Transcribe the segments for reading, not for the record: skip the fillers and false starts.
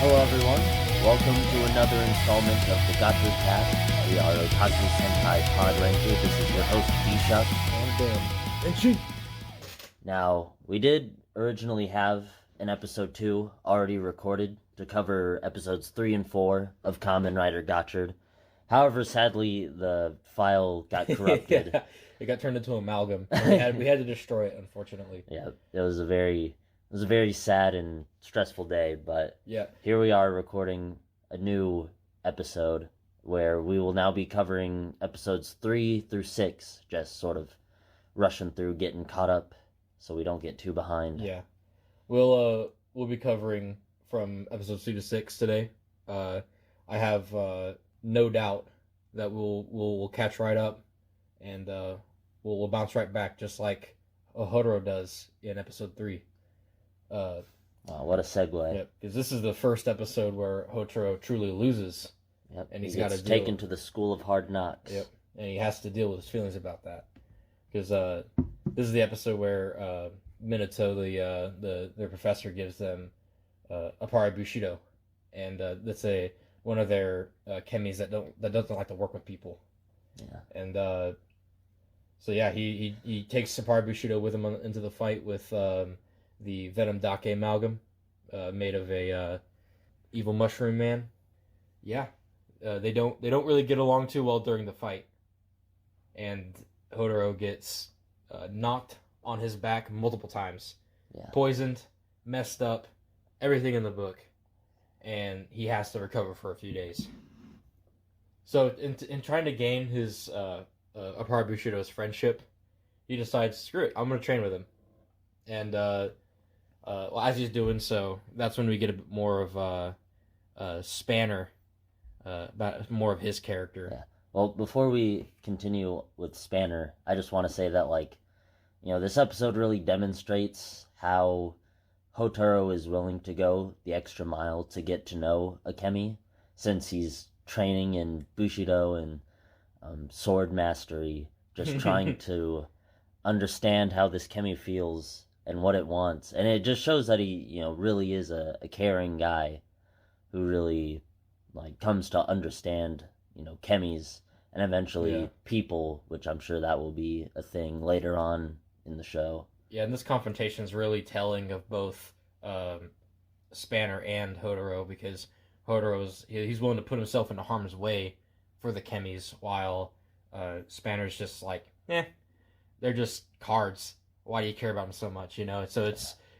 Hello everyone, welcome to another installment of the GotchardCast. We are Otaku Sentai Podranger. This is your host B-Shuck. And Ben. And she. Now, we did originally have an episode 2 already recorded to cover episodes 3 and 4 of Kamen Rider Gotchard. However, sadly, the file got corrupted. Yeah, it got turned into amalgam. And we had to destroy it, unfortunately. Yeah, it was a very sad and stressful day, but yeah, here we are recording a new episode where we will now be covering episodes 3 through 6, just sort of rushing through, getting caught up so we don't get too behind. Yeah. We'll be covering from episodes 2 to 6 today. I have no doubt that we'll catch right up and we'll bounce right back just like Hodoro does in episode 3. Wow, what a segue. Yep, because this is the first episode where Hotaro truly loses. Yep, and he's he got gets to taken to the school of hard knocks. Yep, and he has to deal with his feelings about that. Because this is the episode where Minato, their professor, gives them Appare Bushido, and that's one of their chemis that doesn't like to work with people. Yeah, and so yeah, he takes Appare Bushido with him into the fight with the Venom Dake amalgam made of a evil mushroom man. Yeah, they don't really get along too well during the fight, and Hodoro gets knocked on his back multiple times, poisoned, messed up, everything in the book, and he has to recover for a few days. So in trying to gain his Appare Bushido's friendship, he decides, screw it, I'm going to train with him. And as he's doing so, that's when we get a bit more of Spanner, about more of his character. Yeah. Well, before we continue with Spanner, I just want to say that, this episode really demonstrates how Hotaro is willing to go the extra mile to get to know Akemi, since he's training in Bushido and sword mastery, just trying to understand how this Kemi feels and what it wants. And it just shows that he, really is a caring guy who really, comes to understand, chemis and eventually people, which I'm sure that will be a thing later on in the show. Yeah, and this confrontation is really telling of both Spanner and Hodoro, because he's willing to put himself into harm's way for the chemis, while Spanner's just like, they're just cards. Why do you care about them so much? So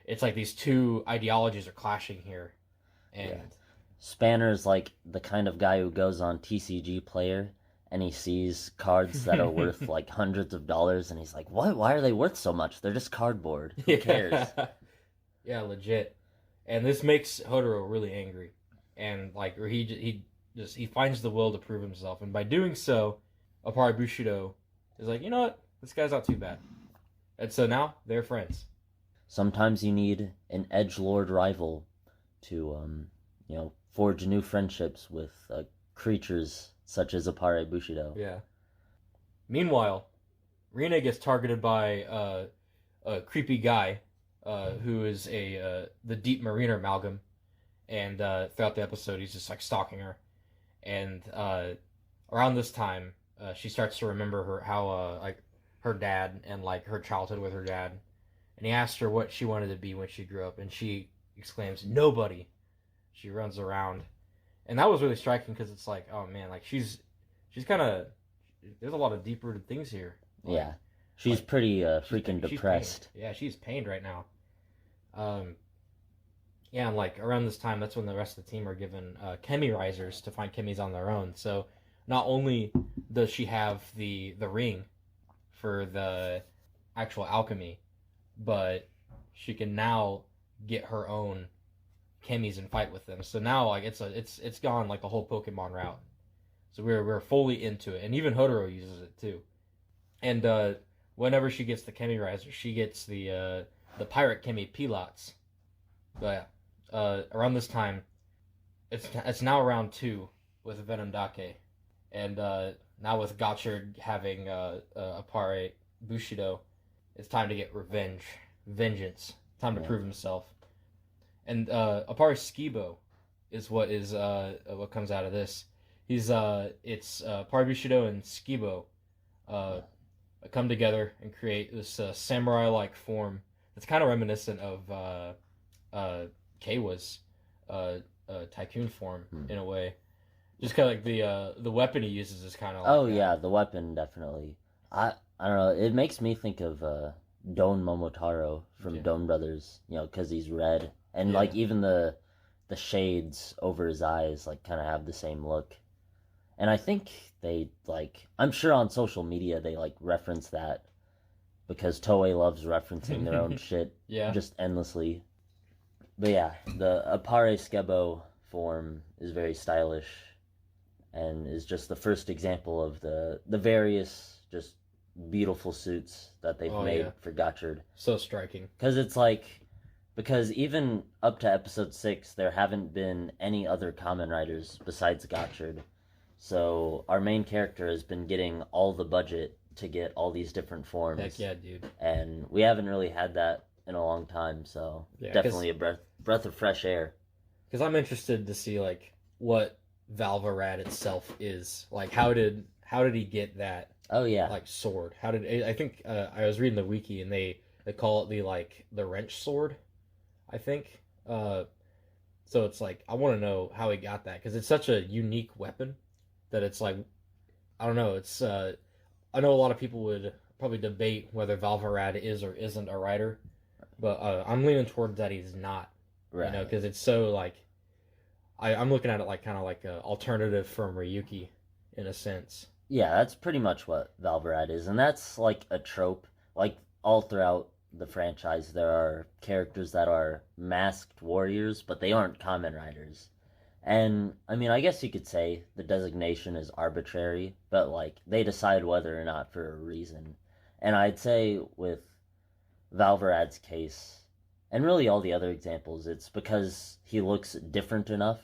it's like these two ideologies are clashing here, and Spanner's like the kind of guy who goes on TCG Player and he sees cards that are worth like hundreds of dollars and he's like, what? Why are they worth so much? They're just cardboard. Who cares? Yeah, legit. And this makes Hodoro really angry, and he finds the will to prove himself, and by doing so, Appare Bushido is like, you know what? This guy's not too bad. And so now they're friends. Sometimes you need an edgelord rival to, forge new friendships with creatures such as Appare Bushido. Yeah. Meanwhile, Rina gets targeted by a creepy guy who is the Deep Mariner amalgam, and throughout the episode he's just like stalking her. And around this time, she starts to remember her dad and like her childhood with her dad, and he asked her what she wanted to be when she grew up, and she exclaims, "Nobody." She runs around, and that was really striking because it's like, oh man, like she's kind of, there's a lot of deep rooted things here. Yeah, she's pretty freaking depressed. She's pained right now. Yeah, and like around this time, that's when the rest of the team are given chemi risers to find chemis on their own. So not only does she have the ring for the actual alchemy, but she can now get her own chemis and fight with them. So now like it's gone like the whole Pokemon route. So we're fully into it, and even Hodoro uses it too. And whenever she gets the chemi riser, she gets the pirate chemi pilots. But around this time, it's now round 2 with Venom Dake, and now with Gotchard having Appare Bushido, it's time to get vengeance, time to prove himself. And Appare Skibo is what comes out of this. It's Parbushido and Skibo come together and create this samurai-like form that's kind of reminiscent of Keiwa's tycoon form in a way. Just kind of like the weapon he uses is kind of like Oh that. yeah, the weapon definitely. I don't know. It makes me think of Don Momotaro from Don Brothers. You know, because he's red, and like even the shades over his eyes like kind of have the same look. And I think they like. I'm sure on social media they like reference that because Toei loves referencing their own shit just endlessly. But yeah, the Appare Skebo form is very stylish and is just the first example of the various just beautiful suits that they've made for Gotchard. So striking. Because even up to episode 6, there haven't been any other Kamen Riders besides Gotchard. So our main character has been getting all the budget to get all these different forms. Heck yeah, dude. And we haven't really had that in a long time, so definitely a breath of fresh air. Because I'm interested to see like what Valvarad itself is. Like how did he get that? Oh yeah, like sword. How did I think I was reading the wiki and they call it the wrench sword, I think. So it's like I want to know how he got that because it's such a unique weapon that it's like I don't know. It's I know a lot of people would probably debate whether Valvarad is or isn't a rider, but I'm leaning towards that he's not. Right. You know, because it's so like I'm looking at it like kind of like an alternative from Ryuki in a sense. Yeah, that's pretty much what Valvarad is, and that's like a trope. Like all throughout the franchise, there are characters that are masked warriors, but they aren't Kamen Riders. And I mean, I guess you could say the designation is arbitrary, but like they decide whether or not for a reason. And I'd say with Valvarad's case, and really all the other examples, it's because he looks different enough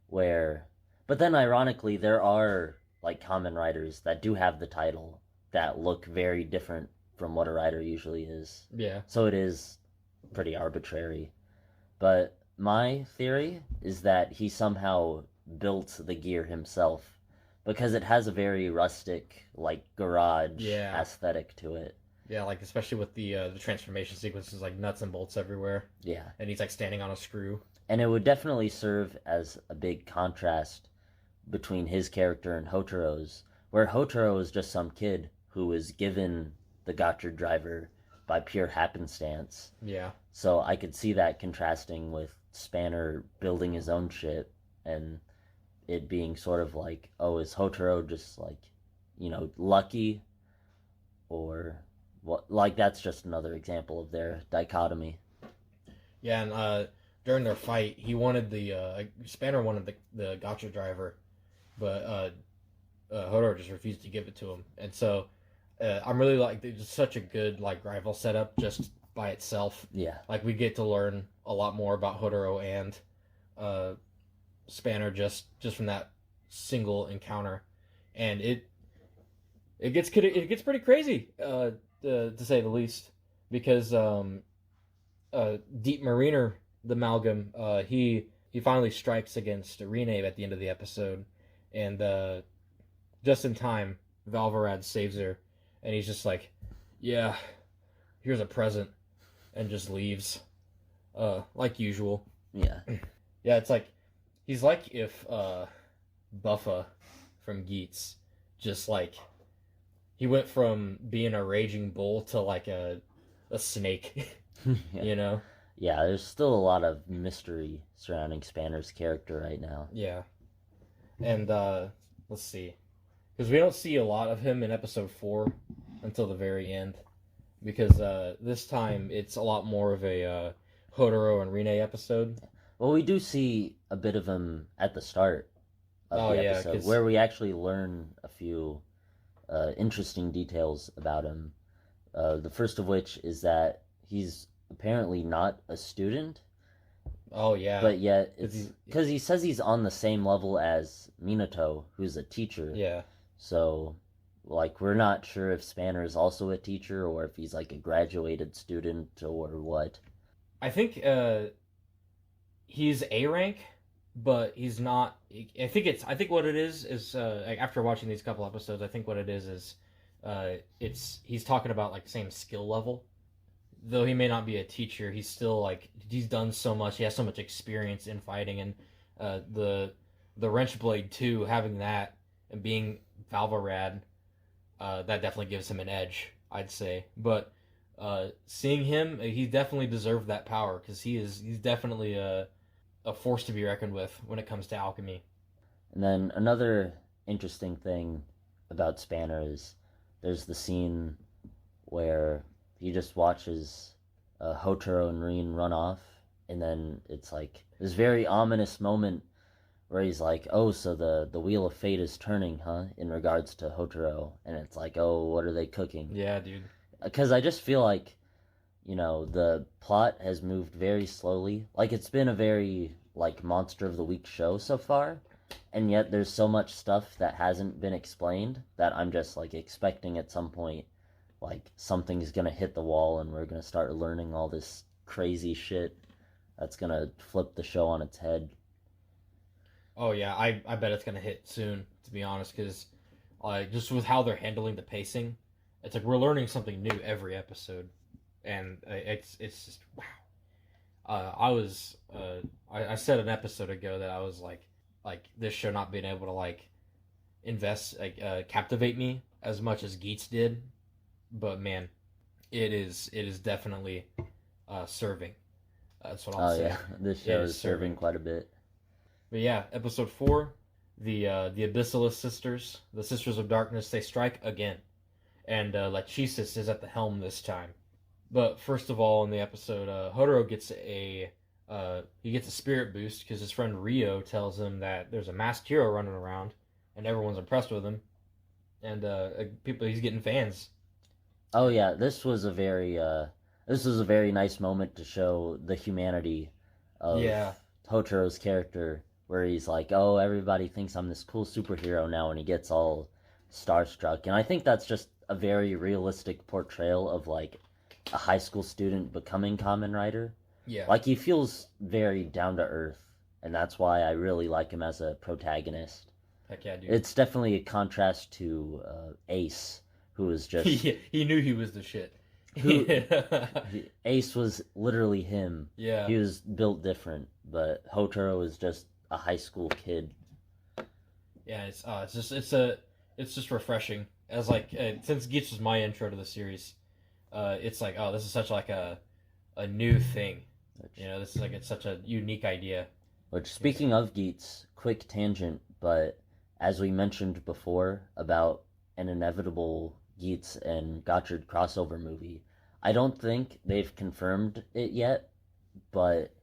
where... But then ironically, there are like Kamen Riders that do have the title that look very different from what a rider usually is. Yeah. So it is pretty arbitrary. But my theory is that he somehow built the gear himself because it has a very rustic, like garage aesthetic to it. Yeah, like especially with the transformation sequences, like nuts and bolts everywhere. Yeah. And he's like standing on a screw. And it would definitely serve as a big contrast between his character and Hotaro's, where Hotaro is just some kid who was given the Gotchard driver by pure happenstance. Yeah. So I could see that contrasting with Spanner building his own shit and it being sort of like, oh, is Hotaro just like, you know, lucky? Or what? Like that's just another example of their dichotomy. Yeah, and during their fight, he wanted Spanner wanted the Gotchard driver, but Hodor just refused to give it to him. And so I'm really like, it's such a good like rival setup just by itself. Yeah. Like we get to learn a lot more about Hodoro and Spanner just from that single encounter, and it gets pretty crazy to say the least, because Deep Mariner, the Amalgam, he finally strikes against Rine at the end of the episode, and just in time, Valvarad saves her, and he's just like, yeah, here's a present, and just leaves, like usual. Yeah. Yeah, it's like, he's like if Buffa from Geats just like, he went from being a raging bull to like a snake, you know? Yeah, there's still a lot of mystery surrounding Spanner's character right now. Yeah. And, let's see. Because we don't see a lot of him in episode 4 until the very end. Because this time it's a lot more of a Hodoro and Rine episode. Well, we do see a bit of him at the start of the episode, where we actually learn a few interesting details about him. The first of which is that he's apparently not a student. Oh, yeah. But yet, because he says he's on the same level as Minato, who's a teacher. Yeah. So, like, we're not sure if Spanner is also a teacher, or if he's, like, a graduated student, or what. I think, he's A rank, but he's not. I think what it is like after watching these couple episodes, I think what it is it's he's talking about like same skill level. Though he may not be a teacher, he's still like he's done so much. He has so much experience in fighting, and the wrench blade too. Having that and being Valvarad, that definitely gives him an edge, I'd say. But seeing him, he definitely deserved that power because he's definitely a force to be reckoned with when it comes to alchemy. And then another interesting thing about Spanner is there's the scene where he just watches Hotaro and Rin run off, and then it's like this very ominous moment where he's like, "Oh, so the wheel of fate is turning, huh?" In regards to Hotaro, and it's like, "Oh, what are they cooking?" Yeah, dude. Because I just feel like, the plot has moved very slowly. Like it's been a very like Monster of the Week show so far, and yet there's so much stuff that hasn't been explained that I'm just like expecting at some point like something's gonna hit the wall and we're gonna start learning all this crazy shit that's gonna flip the show on its head. Oh yeah, I bet it's gonna hit soon. To be honest, because just with how they're handling the pacing, it's like we're learning something new every episode, and it's just wow. I said an episode ago that I was like this show not being able to like captivate me as much as Geats did, but man, it is definitely serving. That's what I'll say. Yeah, this show is serving quite a bit. But yeah, episode 4, the Abyssalist sisters, the Sisters of Darkness, they strike again, and Lachesis is at the helm this time. But first of all, in the episode, Hodoro gets a spirit boost because his friend Rio tells him that there's a masked hero running around, and everyone's impressed with him, and he's getting fans. Oh yeah, this was a very nice moment to show the humanity of Hotaro's character, where he's like, "Oh, everybody thinks I'm this cool superhero now," and he gets all starstruck. And I think that's just a very realistic portrayal of like a high school student becoming Kamen Rider. Yeah. Like he feels very down to earth, and that's why I really like him as a protagonist. Heck yeah, dude. It's definitely a contrast to Ace, who is just he knew he was the shit. Ace was literally him. Yeah. He was built different, but Hotaro is just a high school kid. Yeah, it's just refreshing. As like since Geats was my intro to the series, it's like, oh, this is such like a new thing. This is like it's such a unique idea. Which, speaking of Geats, quick tangent, but as we mentioned before about an inevitable Geats and Gotchard crossover movie, I don't think they've confirmed it yet, but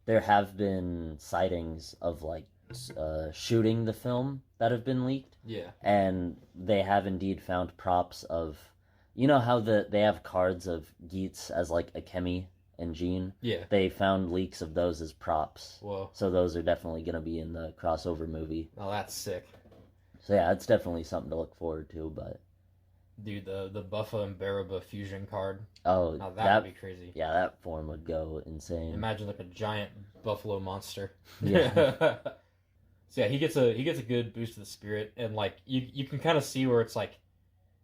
there have been sightings of like shooting the film that have been leaked. Yeah. And they have indeed found props of, how they have cards of Geats as like Akemi and Jean? Yeah. They found leaks of those as props. Whoa. So those are definitely going to be in the crossover movie. Oh, that's sick. So yeah, it's definitely something to look forward to, but... Dude, the Buffa and Baraba fusion card. Oh, now that would be crazy. Yeah, that form would go insane. Imagine like a giant buffalo monster. Yeah. So yeah, he gets a good boost to the spirit, and like you can kind of see where it's like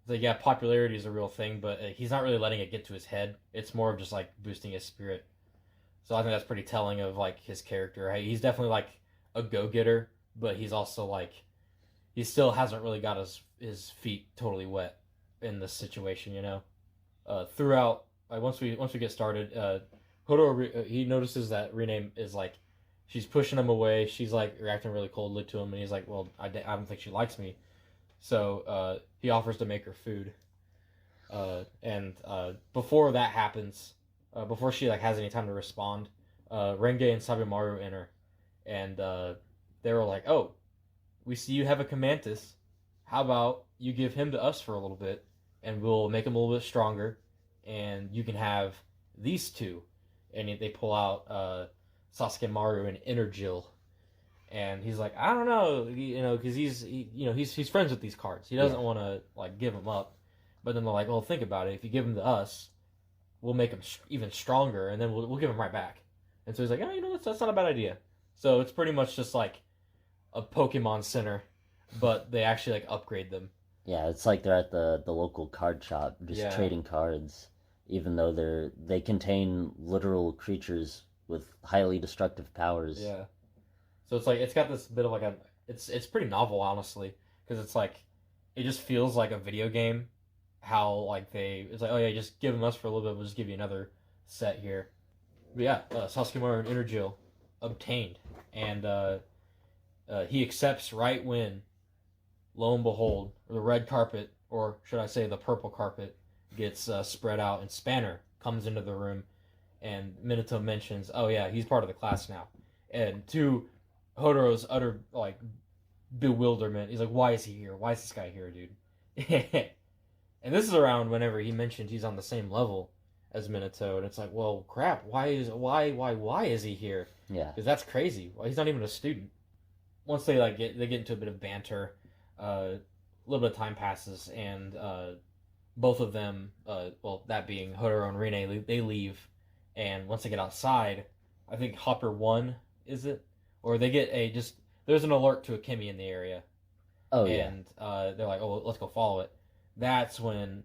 yeah, popularity is a real thing, but he's not really letting it get to his head. It's more of just like boosting his spirit. So I think that's pretty telling of like his character. He's definitely like a go-getter, but he's also like he still hasn't really got his feet totally wet in this situation, throughout once we get started, Hodoro he notices that Rename is like she's pushing him away. She's like reacting really coldly to him, and he's like, well, I don't think she likes me. So he offers to make her food, and before that happens, before she like has any time to respond, Renge and Sabimaru enter, and they were like, oh, we see you have a Comantus. How about you give him to us for a little bit, and we'll make him a little bit stronger, and you can have these two. And they pull out Sasuke Maru and Energill, and he's like, I don't know, because he's friends with these cards. He doesn't want to like give them up, but then they're like, well, think about it. If you give them to us, we'll make them even stronger, and then we'll give them right back. And so he's like, oh, that's not a bad idea. So it's pretty much just like a Pokemon Center, but they actually like upgrade them. Yeah, it's like they're at the local card shop just trading cards, even though they contain literal creatures with highly destructive powers. Yeah. So it's like it's got this bit of like it's pretty novel, honestly, because it's like it just feels like a video game. How like it's like, oh yeah, just give them us for a little bit, we'll just give you another set here. But yeah, Sasuke and Intergil obtained, and he accepts right when, lo and behold, the red carpet, or should I say the purple carpet, gets spread out, and Spanner comes into the room, and Minato mentions, oh yeah, he's part of the class now, and to Hodoro's utter like bewilderment, he's like, why is he here? Why is this guy here, dude? And this is around whenever he mentioned he's on the same level as Minato, and it's like, well, crap, why is he here? Yeah, because that's crazy. Well, he's not even a student. Once they get into a bit of banter, a little bit of time passes, and both of them, well, that being Hodoro and Rine, they leave, and once they get outside, I think Hopper 1 is it, or they get there's an alert to a Kimi in the area. Oh and they're like, oh, let's go follow it. That's when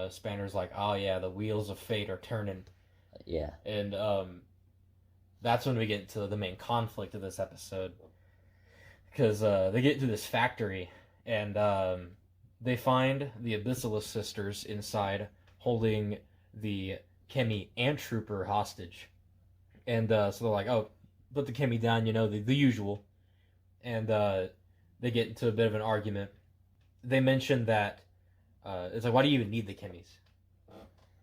Spanner's like, oh yeah, the wheels of fate are turning. Yeah. And that's when we get to the main conflict of this episode. Because they get to this factory, and they find the Abyssal sisters inside holding the Kemi and Trooper hostage. And so they're like, oh, put the Kemi down, the usual. And they get into a bit of an argument. They mention that it's like, why do you even need the Kemis?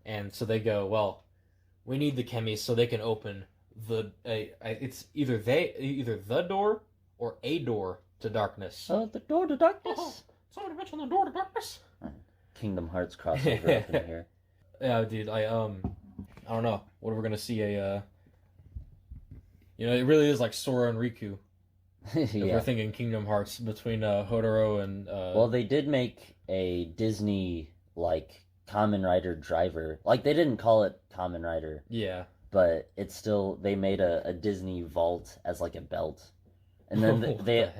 And so they go, well, we need the Kemis so they can open it's either the door or a door to darkness. Oh, the door to darkness. Oh, somebody mentioned the door to darkness. Kingdom Hearts crossover up in here. Yeah, dude. I don't know. What are we gonna see? It really is like Sora and Riku. If we're thinking Kingdom Hearts between Hodoro and. Well, they did make a Disney like Kamen Rider driver. Like they didn't call it Kamen Rider. Yeah. But it's still they made a Disney vault as like a belt, and then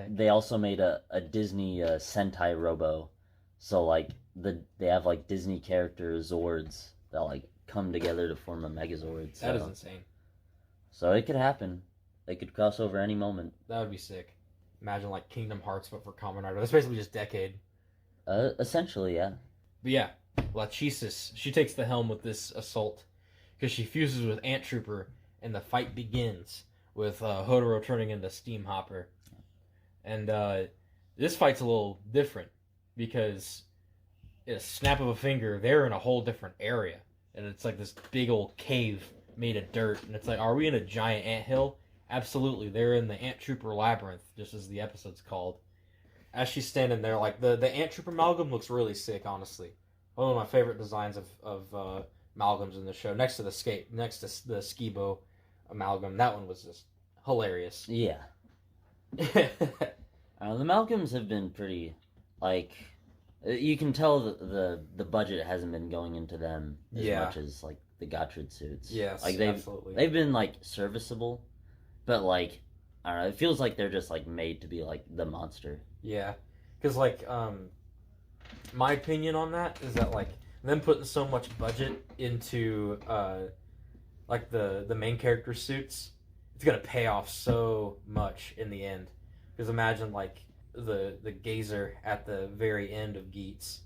they also made a Disney Sentai Robo, so like they have like Disney character Zords that like come together to form a Megazord. So. That is insane. So it could happen. They could cross over any moment. That would be sick. Imagine like Kingdom Hearts but for Kamen Rider. That's basically just Decade. Essentially, yeah. But yeah, Lachesis, she takes the helm with this assault. Because she fuses with Ant Trooper, and the fight begins with Hodoro turning into Steam Hopper. And this fight's a little different, because in a snap of a finger, they're in a whole different area. And it's like this big old cave made of dirt. And it's like, are we in a giant anthill? Absolutely, they're in the Ant Trooper Labyrinth, just as the episode's called. As she's standing there, like, the Ant Trooper amalgam looks really sick, honestly. One of my favorite designs of amalgams in the show, next to the Skibo amalgam. That one was just hilarious. Yeah. The amalgams have been pretty, like, you can tell the budget hasn't been going into them as much as like the Gotchard suits. Yes, like absolutely. They've been like serviceable, but like I don't know, it feels like they're just like made to be like the monster. Yeah, because like my opinion on that is that like them putting so much budget into like the main character suits, it's gonna pay off so much in the end. Because imagine like the gazer at the very end of Geats,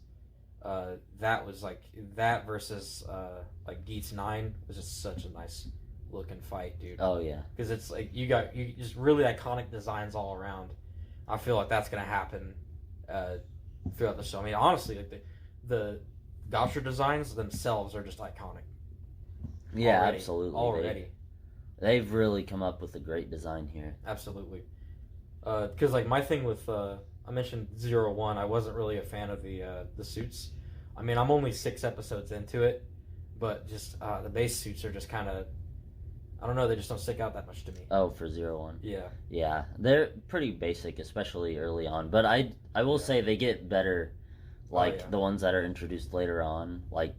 that was like that versus like Geats 9 was just such a nice looking fight, dude. Oh yeah, because it's like you just really iconic designs all around. I feel like that's gonna happen throughout the show. I mean, honestly, like the Gotchard designs themselves are just iconic. Yeah, already. Absolutely. Already, they've really come up with a great design here. Absolutely. Because like my thing with I mentioned 01, I wasn't really a fan of the suits. I mean, I'm only 6 episodes into it, but just the base suits are just kind of, I don't know, they just don't stick out that much to me. Oh, for 01. Yeah. Yeah, they're pretty basic, especially early on. But I will say they get better, like the ones that are introduced later on, like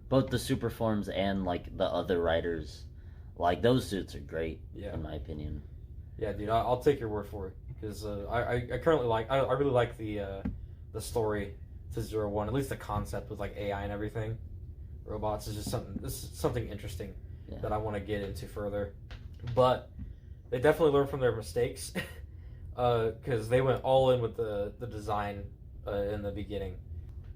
both the super forms and like the other riders. Like those suits are great, in my opinion. Yeah, dude, I'll take your word for it because I currently I really like the story to 01, at least the concept with like AI and everything. Robots is just something interesting that I want to get into further. But they definitely learned from their mistakes because they went all in with the design in the beginning.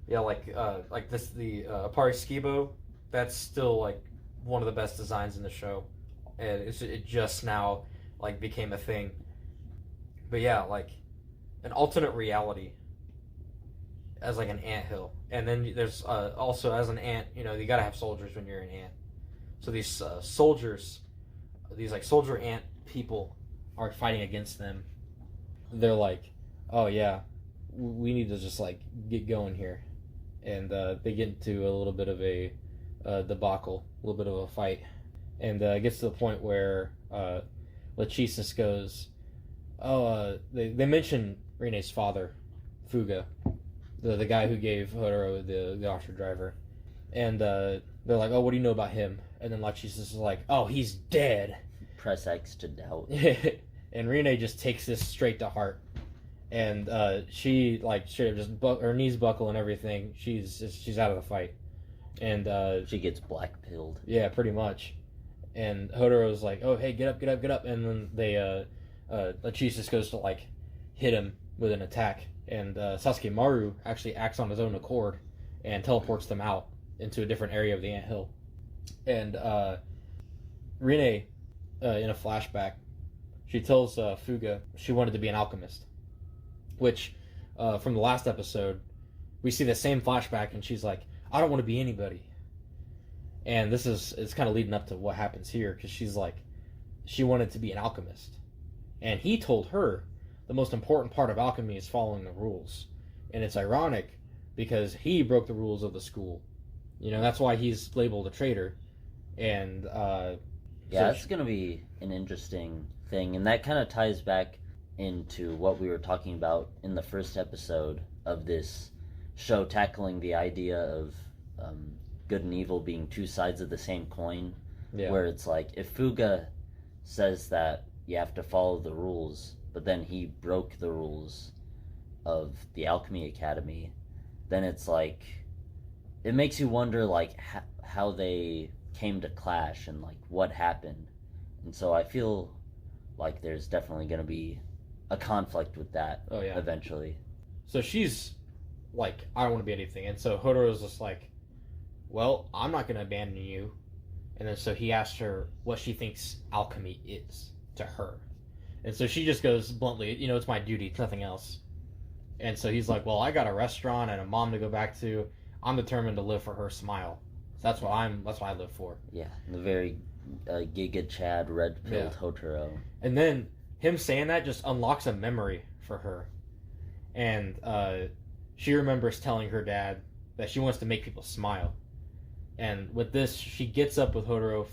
Yeah, like the Apari Skibo, that's still like one of the best designs in the show, and it just now like became a thing. But yeah, like an alternate reality as like an anthill, and then there's also as an ant, you gotta have soldiers when you're an ant. So these soldiers, these like soldier ant people, are fighting against them. They're like, oh yeah, we need to just like get going here, and they get into a little bit of a debacle, a little bit of a fight, and it gets to the point where Lachesis goes, they mention Rine's father, Fuga, the guy who gave Hodoro the Gotchard driver, and they're like, oh, what do you know about him? And then Lachesis is like, oh, he's dead. Press X to doubt. And Rine just takes this straight to heart, and she like straight up just her knees buckle and everything. She's out of the fight, and she gets black pilled. Yeah, pretty much. And Hodoro's like, oh, hey, get up, and then they Lachesis goes to like hit him with an attack, and Sasuke Maru actually acts on his own accord and teleports them out into a different area of the anthill. And Rine, in a flashback, she tells Fuga she wanted to be an alchemist, which from the last episode, we see the same flashback, and she's like, I don't want to be anybody. And it's kind of leading up to what happens here, because she's like, she wanted to be an alchemist. And he told her the most important part of alchemy is following the rules. And it's ironic because he broke the rules of the school. That's why he's labeled a traitor. And it's going to be an interesting thing. And that kind of ties back into what we were talking about in the first episode of this show, tackling the idea of good and evil being two sides of the same coin. Yeah. Where it's like, if Fuga says that you have to follow the rules, but then he broke the rules of the Alchemy Academy, then it's like, it makes you wonder like how they came to clash and like what happened. And so I feel like there's definitely going to be a conflict with that eventually. So she's like, I don't want to be anything. And so Hodoro's just like, well, I'm not going to abandon you. And then so he asked her what she thinks alchemy is to her. And so she just goes bluntly, it's my duty, it's nothing else. And so he's like, well, I got a restaurant and a mom to go back to. I'm determined to live for her smile. So that's what I live for. Yeah, the very Giga Chad red-pilled Hotaro. And then him saying that just unlocks a memory for her. And she remembers telling her dad that she wants to make people smile. And with this, she gets up with Hodoro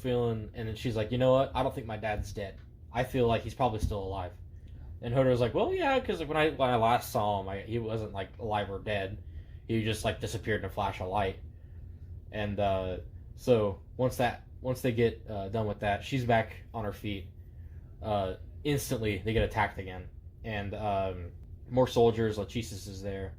and then she's like, you know what? I don't think my dad's dead. I feel like he's probably still alive. And Hodoro's like, well, yeah, because like, when I last saw him, he wasn't like alive or dead. He just like disappeared in a flash of light. And so once they get done with that, she's back on her feet. Instantly, they get attacked again. And more soldiers, Lachesis is there.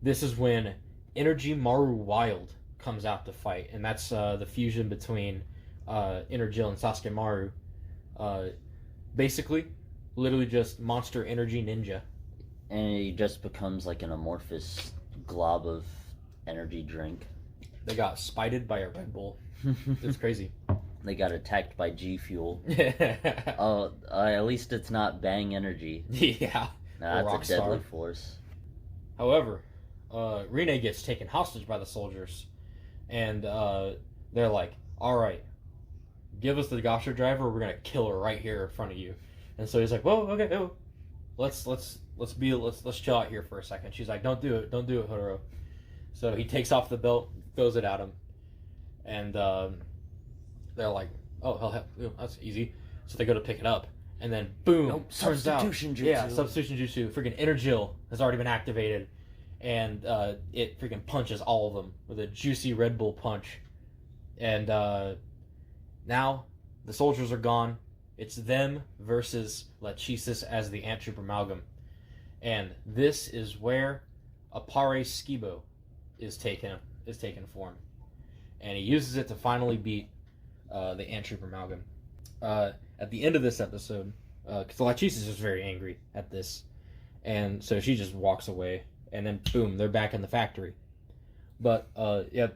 This is when Energy Maru Wild comes out to fight. And that's the fusion between Energill and Sasuke Maru. Basically, literally just monster energy ninja. And he just becomes like an amorphous glob of energy drink. They got spited by a Red Bull. It's crazy. They got attacked by G Fuel. At least it's not Bang Energy. Yeah. Nah, that's a deadly force. However, Rine gets taken hostage by the soldiers. And they're like, alright, give us the Gotchard driver, we're gonna kill her right here in front of you. And so he's like, whoa, okay, oh, let's chill out here for a second. She's like, don't do it, Hodoro. So he takes off the belt, throws it at him, and they're like, oh, hell, that's easy. So they go to pick it up, and then boom, nope, substitution jutsu. Yeah, substitution jutsu. Freaking Energill has already been activated, and it freaking punches all of them with a juicy Red Bull punch. And now the soldiers are gone. It's them versus Lachesis as the Ant Troop Amalgam. And this is where Apare Skibo is taken form. And he uses it to finally beat the Ant Troop Amalgam. At the end of this episode, because Lachesis is very angry at this, and so she just walks away, and then boom, they're back in the factory. But the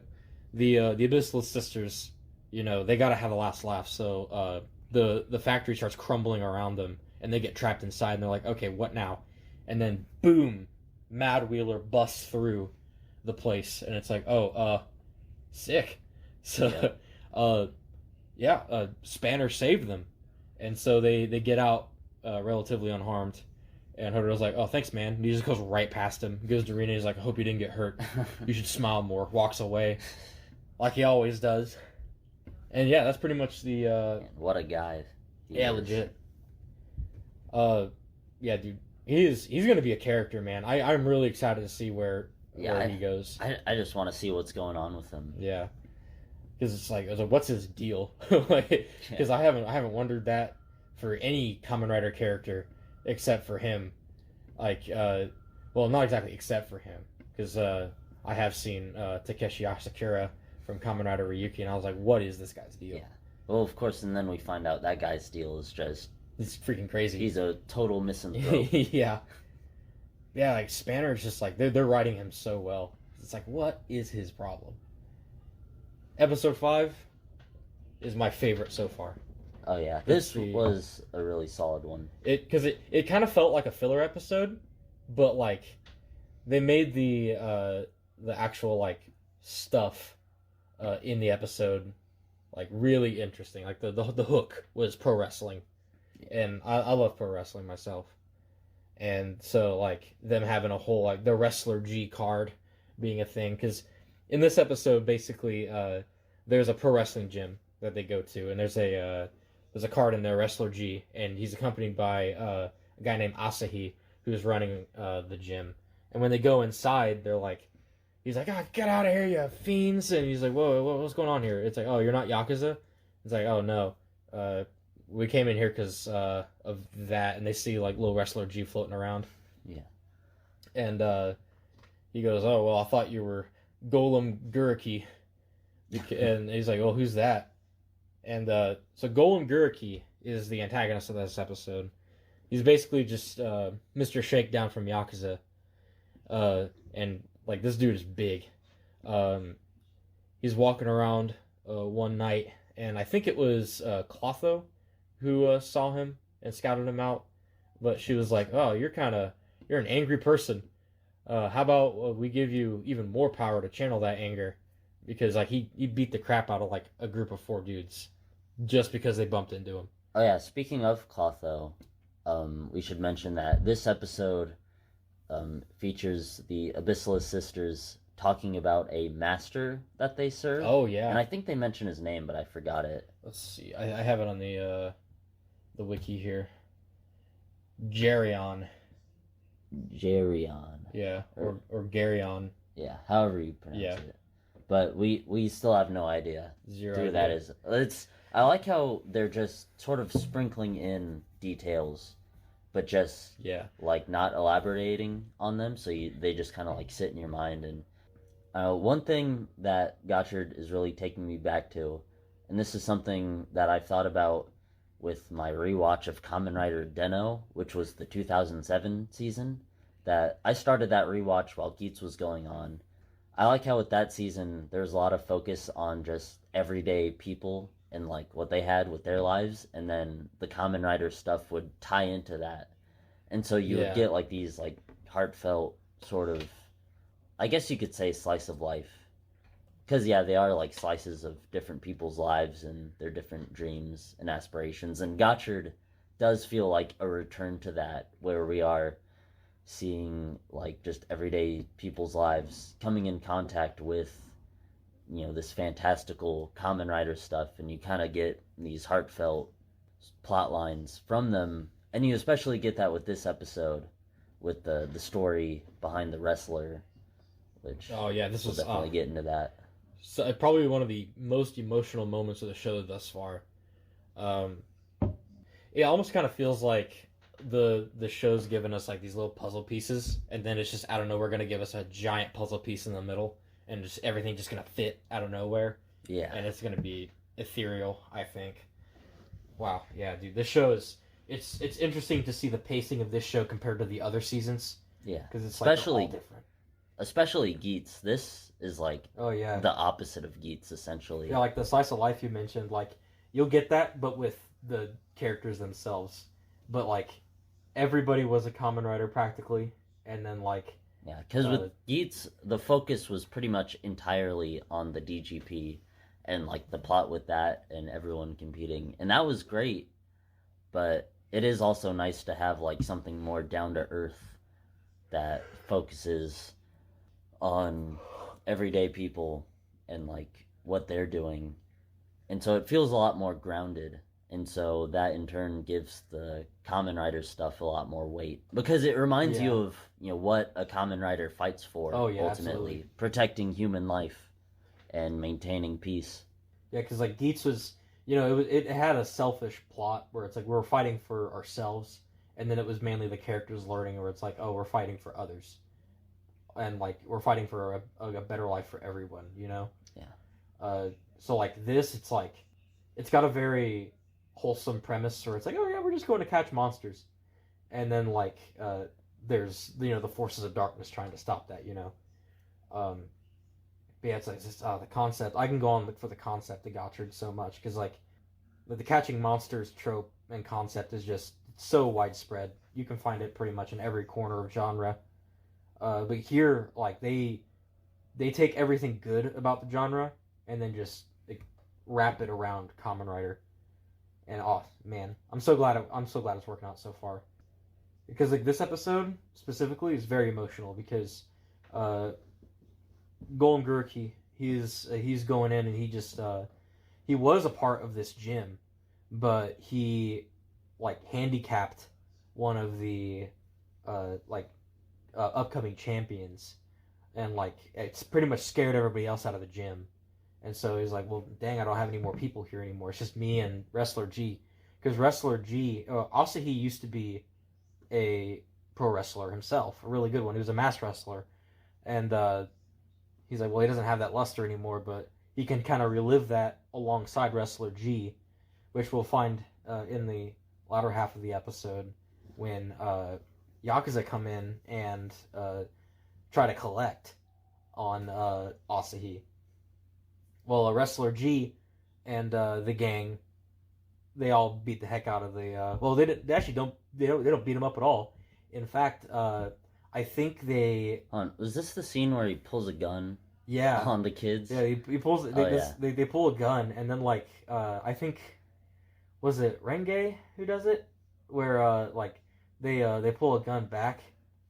Abyssal sisters, they gotta have a last laugh. So the factory starts crumbling around them, and they get trapped inside, and they're like, okay, what now? And then boom, Mad Wheeler busts through the place, and it's like, sick. So Spanner saved them, and so they get out relatively unharmed. And Hotaro's like, oh, thanks, man. And he just goes right past him. He goes to Rina. He's like, I hope you didn't get hurt. You should smile more. Walks away. Like he always does. And yeah, that's pretty much the... what a guy. Legit. Yeah, dude. He's going to be a character, man. I'm really excited to see where he goes. I just want to see what's going on with him. Yeah. Because it's like, what's his deal? Because I haven't wondered that for any Kamen Rider character. Except for him, not exactly except for him, because I have seen Takeshi Asakura from Kamen Rider Ryuki, and I was like, what is this guy's deal? Yeah. Well, of course, and then we find out that guy's deal is just... He's freaking crazy. He's a total misanthrope. Yeah. Yeah, like, Spanner's just like, they're writing him so well. It's like, what is his problem? Episode 5 is my favorite so far. Oh yeah, this was a really solid one. Because it kind of felt like a filler episode, but like they made the actual like stuff in the episode like really interesting. Like the hook was pro wrestling, and I love pro wrestling myself, and so like them having a whole like the Wrestler G card being a thing, because in this episode basically there's a pro wrestling gym that they go to, and there's a card in there, Wrestler G, and he's accompanied by a guy named Asahi, who's running the gym. And when they go inside, he's like, get out of here, you fiends! And he's like, whoa, what's going on here? It's like, oh, you're not Yakuza? It's like, oh, no. We came in here because of that, and they see, like, little Wrestler G floating around. Yeah. And he goes, oh, well, I thought you were Golem Guriki. And he's like, oh, who's that? And so Golem Guriki is the antagonist of this episode. He's basically just Mr. Shakedown from Yakuza. And like this dude is big. He's walking around one night, and I think it was Clotho who saw him and scouted him out. But she was like, oh, you're an angry person. How about we give you even more power to channel that anger? Because like he beat the crap out of like a group of 4 dudes just because they bumped into him. Oh yeah, speaking of Clotho, we should mention that this episode features the Abyssal sisters talking about a master that they serve. Oh yeah, and I think they mention his name, but I forgot it. Let's see, I have it on the wiki here. Geryon. Yeah, or Garyon. Yeah, however you pronounce it. But we still have no idea who that is. I like how they're just sort of sprinkling in details, but just like not elaborating on them, so they just kind of like sit in your mind. And one thing that Gotchard is really taking me back to, and this is something that I've thought about with my rewatch of Kamen Rider Den-O, which was the 2007 season, that I started that rewatch while Geats was going on. I like how with that season, there's a lot of focus on just everyday people and like what they had with their lives, and then the Kamen Rider stuff would tie into that. And so you would get like these like heartfelt sort of, I guess you could say, slice of life. Because they are like slices of different people's lives and their different dreams and aspirations. And Gotchard does feel like a return to that, where we are seeing like just everyday people's lives coming in contact with this fantastical Kamen Rider stuff, and you kind of get these heartfelt plot lines from them. And you especially get that with this episode, with the story behind the wrestler, which this we'll definitely get into that. So probably one of the most emotional moments of the show thus far. it almost kind of feels like the show's given us like these little puzzle pieces, and then it's just out of nowhere going to give us a giant puzzle piece in the middle, and just everything just going to fit out of nowhere. Yeah. And it's going to be ethereal, I think. Wow, yeah, dude, this show is it's interesting to see the pacing of this show compared to the other seasons. Yeah, because it's especially like all different. Especially Geats. This is like the opposite of Geats, essentially. Yeah, like the slice of life you mentioned, like you'll get that, but with the characters themselves. But like everybody was a Kamen Rider practically, and then like because with Geats, the focus was pretty much entirely on the DGP, and like the plot with that, and everyone competing, and that was great. But it is also nice to have like something more down to earth that focuses on everyday people and like what they're doing, and so it feels a lot more grounded, and so that in turn gives the Kamen Rider stuff a lot more weight, because it reminds you of what a Kamen Rider fights for. Ultimately, absolutely. Protecting human life and maintaining peace. Yeah, because like Geats was, it had a selfish plot where it's like we're fighting for ourselves, and then it was mainly the characters learning where it's like, oh, we're fighting for others, and like we're fighting for a better life for everyone, Yeah. So like this, it's like it's got a very wholesome premise where it's like, oh yeah, we're just going to catch monsters, and then like there's the forces of darkness trying to stop that, But yeah, it's like just the concept. I can go on for the concept of Gotchard so much because like the catching monsters trope and concept is just so widespread. You can find it pretty much in every corner of genre. But here, like they take everything good about the genre and then just wrap it around Kamen Rider. And oh man, I'm so glad it's working out so far. Because like this episode specifically is very emotional because Golem Gurki, he's going in and he just he was a part of this gym, but he like handicapped one of the upcoming champions, and like it's pretty much scared everybody else out of the gym, and so he's like, well, dang, I don't have any more people here anymore. It's just me and Wrestler G, because Wrestler G, Asahi used to be a pro wrestler himself, a really good one. He was a mass wrestler, and he's like, well, he doesn't have that luster anymore, but he can kind of relive that alongside Wrestler G, which we'll find in the latter half of the episode when Yakuza come in and try to collect on Asahi. Well, Wrestler G and the gang, they all beat the heck out of the. Well, they don't beat him up at all. In fact, I think they. Was this the scene where he pulls a gun? Yeah. On the kids. Yeah, he pulls. They pull a gun, and then like I think, was it Renge who does it? Where like they pull a gun back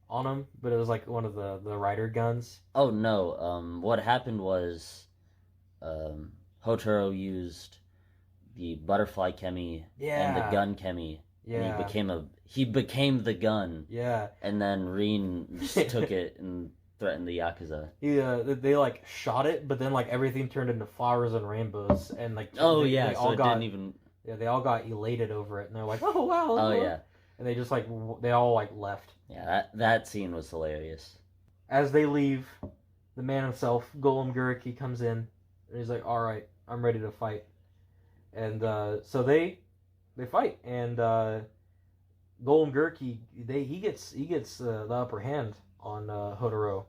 on him, but it was like one of the rider guns. Oh no! What happened was, Hotaro used the butterfly Kemi and the gun Kemi. Yeah. And he became the gun. Yeah. And then Rin just took it and threatened the Yakuza. They like shot it, but then like everything turned into flowers and rainbows, and like they all got elated over it, and they're like, oh wow. Oh yeah. And they just they all left. Yeah, that scene was hilarious. As they leave, the man himself, Golem Guriki, comes in, and he's like, all right, I'm ready to fight. And so they fight, and Golem Guriki, he gets the upper hand on Hotaro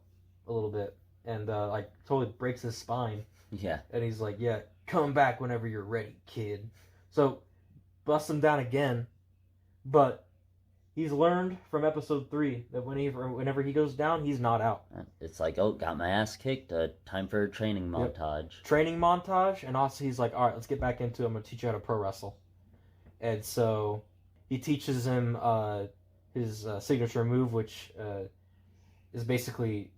a little bit, and totally breaks his spine. Yeah. And he's like, yeah, come back whenever you're ready, kid. So busts him down again, but he's learned from episode 3 that whenever he goes down, he's not out. It's like, oh, got my ass kicked. Time for a training montage. Yep. Training montage, and also he's like, all right, let's get back into it. I'm gonna teach you how to pro wrestle. And so he teaches him his signature move, which is basically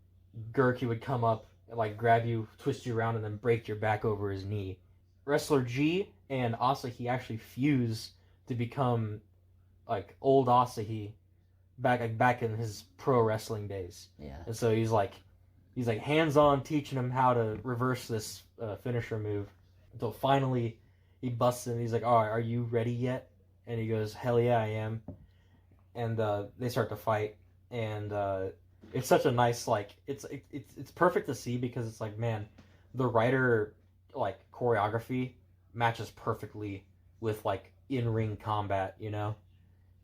Gurki would come up and grab you, twist you around, and then break your back over his knee. Wrestler G and Asahi actually fuse to become old Asahi back in his pro wrestling days. Yeah. And so he's hands on teaching him how to reverse this finisher move until finally he busts in. He's like, all right, are you ready yet? And he goes, hell yeah, I am. And they start to fight. And it's such a nice, like, it's perfect to see because it's like, man, the writer, like, choreography matches perfectly with, like, in-ring combat, you know?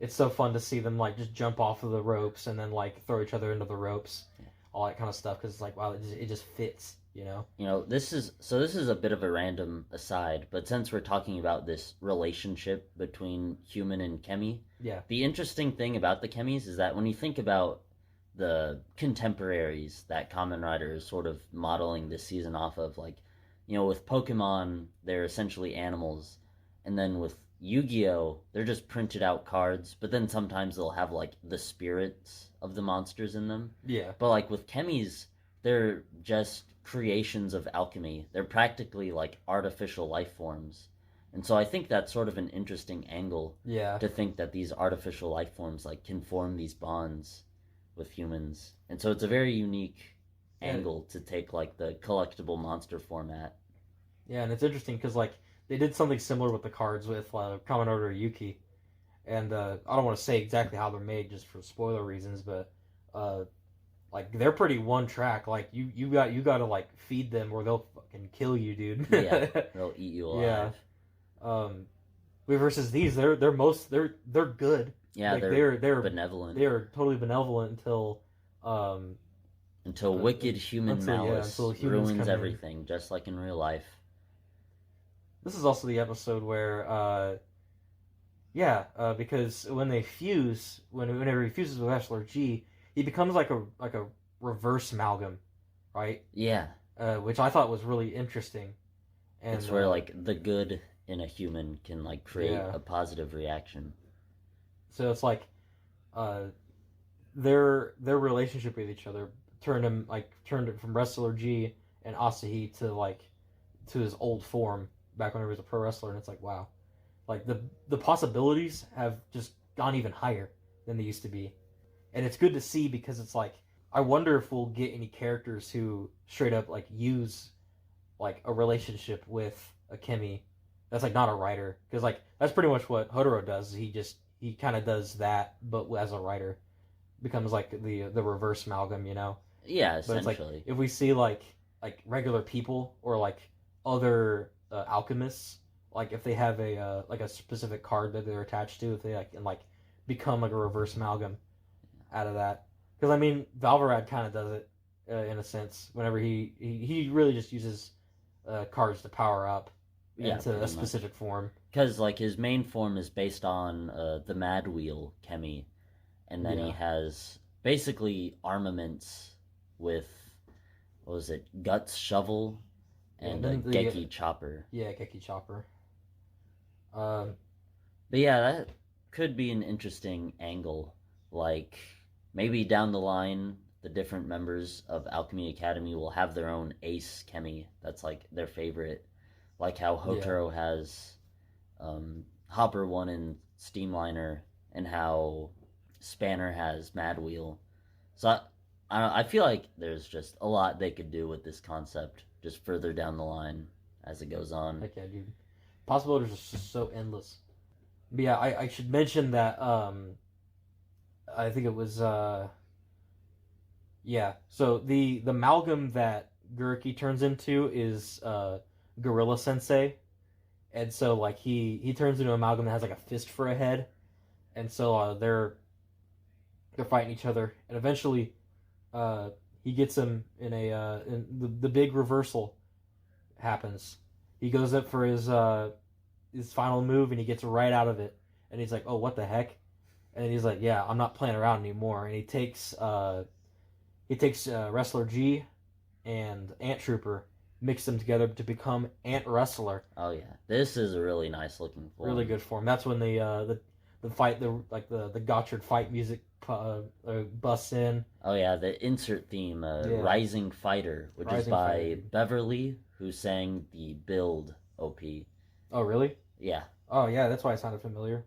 It's so fun to see them, like, just jump off of the ropes and then, like, throw each other into the ropes. All that kind of stuff because it's like, wow, it just fits, you know? You know, this is a bit of a random aside, but since we're talking about this relationship between human and Kemi, Yeah. the interesting thing about the Kemis is that when you think about the contemporaries that Kamen Rider is sort of modeling this season off of, like, you know, with Pokemon, they're essentially animals, and then with Yu-Gi-Oh, they're just printed out cards, but then sometimes they'll have, like, the spirits of the monsters in them. Yeah. But, like, with Kemis, they're just creations of alchemy. They're practically, like, artificial life forms. And so I think that's sort of an interesting angle. Yeah. To think that these artificial life forms, like, can form these bonds with humans. And so it's a very unique angle to take, like, the collectible monster format. Yeah, and it's interesting because, like, they did something similar with the cards with Kamen Rider Yuki. And I don't want to say exactly how they're made just for spoiler reasons, but like they're pretty one track. Like you got to like feed them or they'll fucking kill you, dude. Yeah, they'll eat you alive. Yeah. Versus these, they're good. Yeah, like, they're benevolent. They're totally benevolent until wicked human malice ruins everything, just like in real life. This is also the episode where because when they fuse, whenever he fuses with Wrestler G, he becomes like a reverse amalgam, right? Yeah. Which I thought was really interesting. And it's where like the good in a human can like create a positive reaction. So it's like their relationship with each other turned it from Wrestler G and Asahi to his old form back when he was a pro wrestler, and it's like, wow. Like, the possibilities have just gone even higher than they used to be. And it's good to see because it's like, I wonder if we'll get any characters who straight up, like, use, like, a relationship with a Kemi that's, like, not a writer. Because, like, that's pretty much what Hodoro does. He kind of does that, but as a writer. Becomes, like, the reverse amalgam, you know? Yeah, essentially. But it's like, if we see, like regular people or, like, other alchemists, like if they have a specific card that they're attached to, if they can become like a reverse amalgam out of that. Because I mean, Valvarad kind of does it in a sense. Whenever he really just uses cards to power up into a specific form. Because like his main form is based on the Mad Wheel Kemi, and then he has basically armaments with what was it, Guts Shovel and Geki Chopper. Yeah, Geki Chopper. But yeah, that could be an interesting angle. Like, maybe down the line, the different members of Alchemy Academy will have their own ace Kemi. That's, like, their favorite. Like how Hotaro has Hopper 1 and Steamliner, and how Spanner has Mad Wheel. So, I feel like there's just a lot they could do with this concept just further down the line as it goes on. Heck yeah, dude. Possibilities are just so endless. But yeah, I should mention that I think it was so the amalgam that Guriki turns into is Gorilla Sensei. And so like he turns into an amalgam that has like a fist for a head. And so they're fighting each other, and eventually he gets him in the big reversal happens. He goes up for his final move, and he gets right out of it. And he's like, "Oh, what the heck?" And he's like, "Yeah, I'm not playing around anymore." And he takes Wrestler G and Ant Trooper, mix them together to become Ant Wrestler. Oh yeah, this is a really nice looking form. Really good form. That's when the fight, the Gotchard fight music busts in. Oh yeah, the insert theme, Rising Fighter, which is by Beverly, who sang the Build OP. Oh really? Yeah. Oh yeah, that's why it sounded familiar.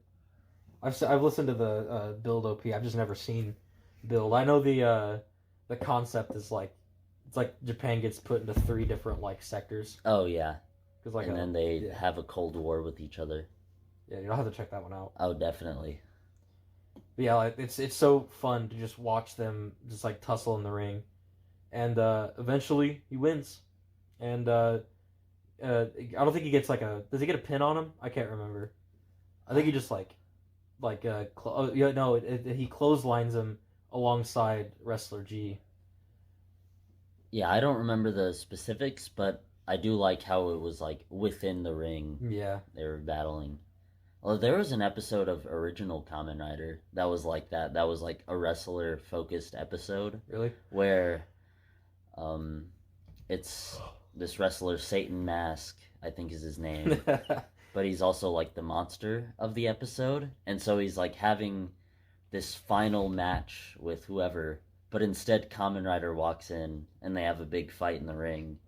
I've listened to the Build OP. I've just never seen Build. I know the concept is like, it's like Japan gets put into 3 different like sectors. Oh yeah. Cause, like, and then they have a cold war with each other. Yeah, you'll have to check that one out. Oh, definitely. But yeah, like, it's so fun to just watch them just like tussle in the ring, and eventually he wins, and I don't think he gets like does he get a pin on him? I can't remember. I think he just he clotheslines him alongside Wrestler G. Yeah, I don't remember the specifics, but I do like how it was like within the ring. Yeah. They were battling. Well, there was an episode of original Kamen Rider that was like that. That was like a wrestler focused episode. Really? Where it's this wrestler Satan Mask, I think is his name. But he's also like the monster of the episode. And so he's like having this final match with whoever, but instead Kamen Rider walks in and they have a big fight in the ring.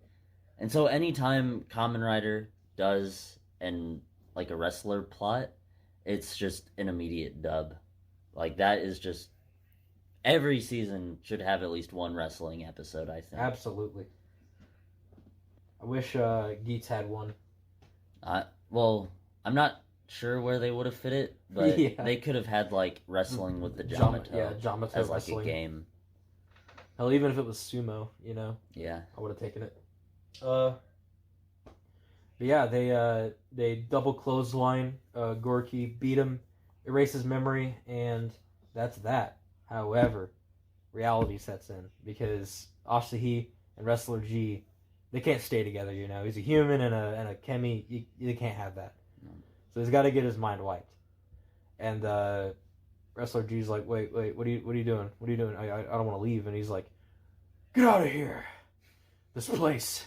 And so anytime Kamen Rider does like a wrestler plot, it's just an immediate dub. Like that is just every season should have at least one wrestling episode, I think. Absolutely. I wish Geets had one. Well, I'm not sure where they would have fit it, but Yeah. they could have had like wrestling with the Jamato Jamato as like wrestling. a game. Hell, even if it was sumo, Yeah. I would have taken it. But yeah, they double clothesline. Gorky beat him, erases memory, and that's that. However, reality sets in because Asahi and Wrestler G, they can't stay together. He's a human and a Kemi. You can't have that. No. So he's got to get his mind wiped. And Wrestler G's like, wait, what are you doing? What are you doing? I don't want to leave. And he's like, get out of here. This place.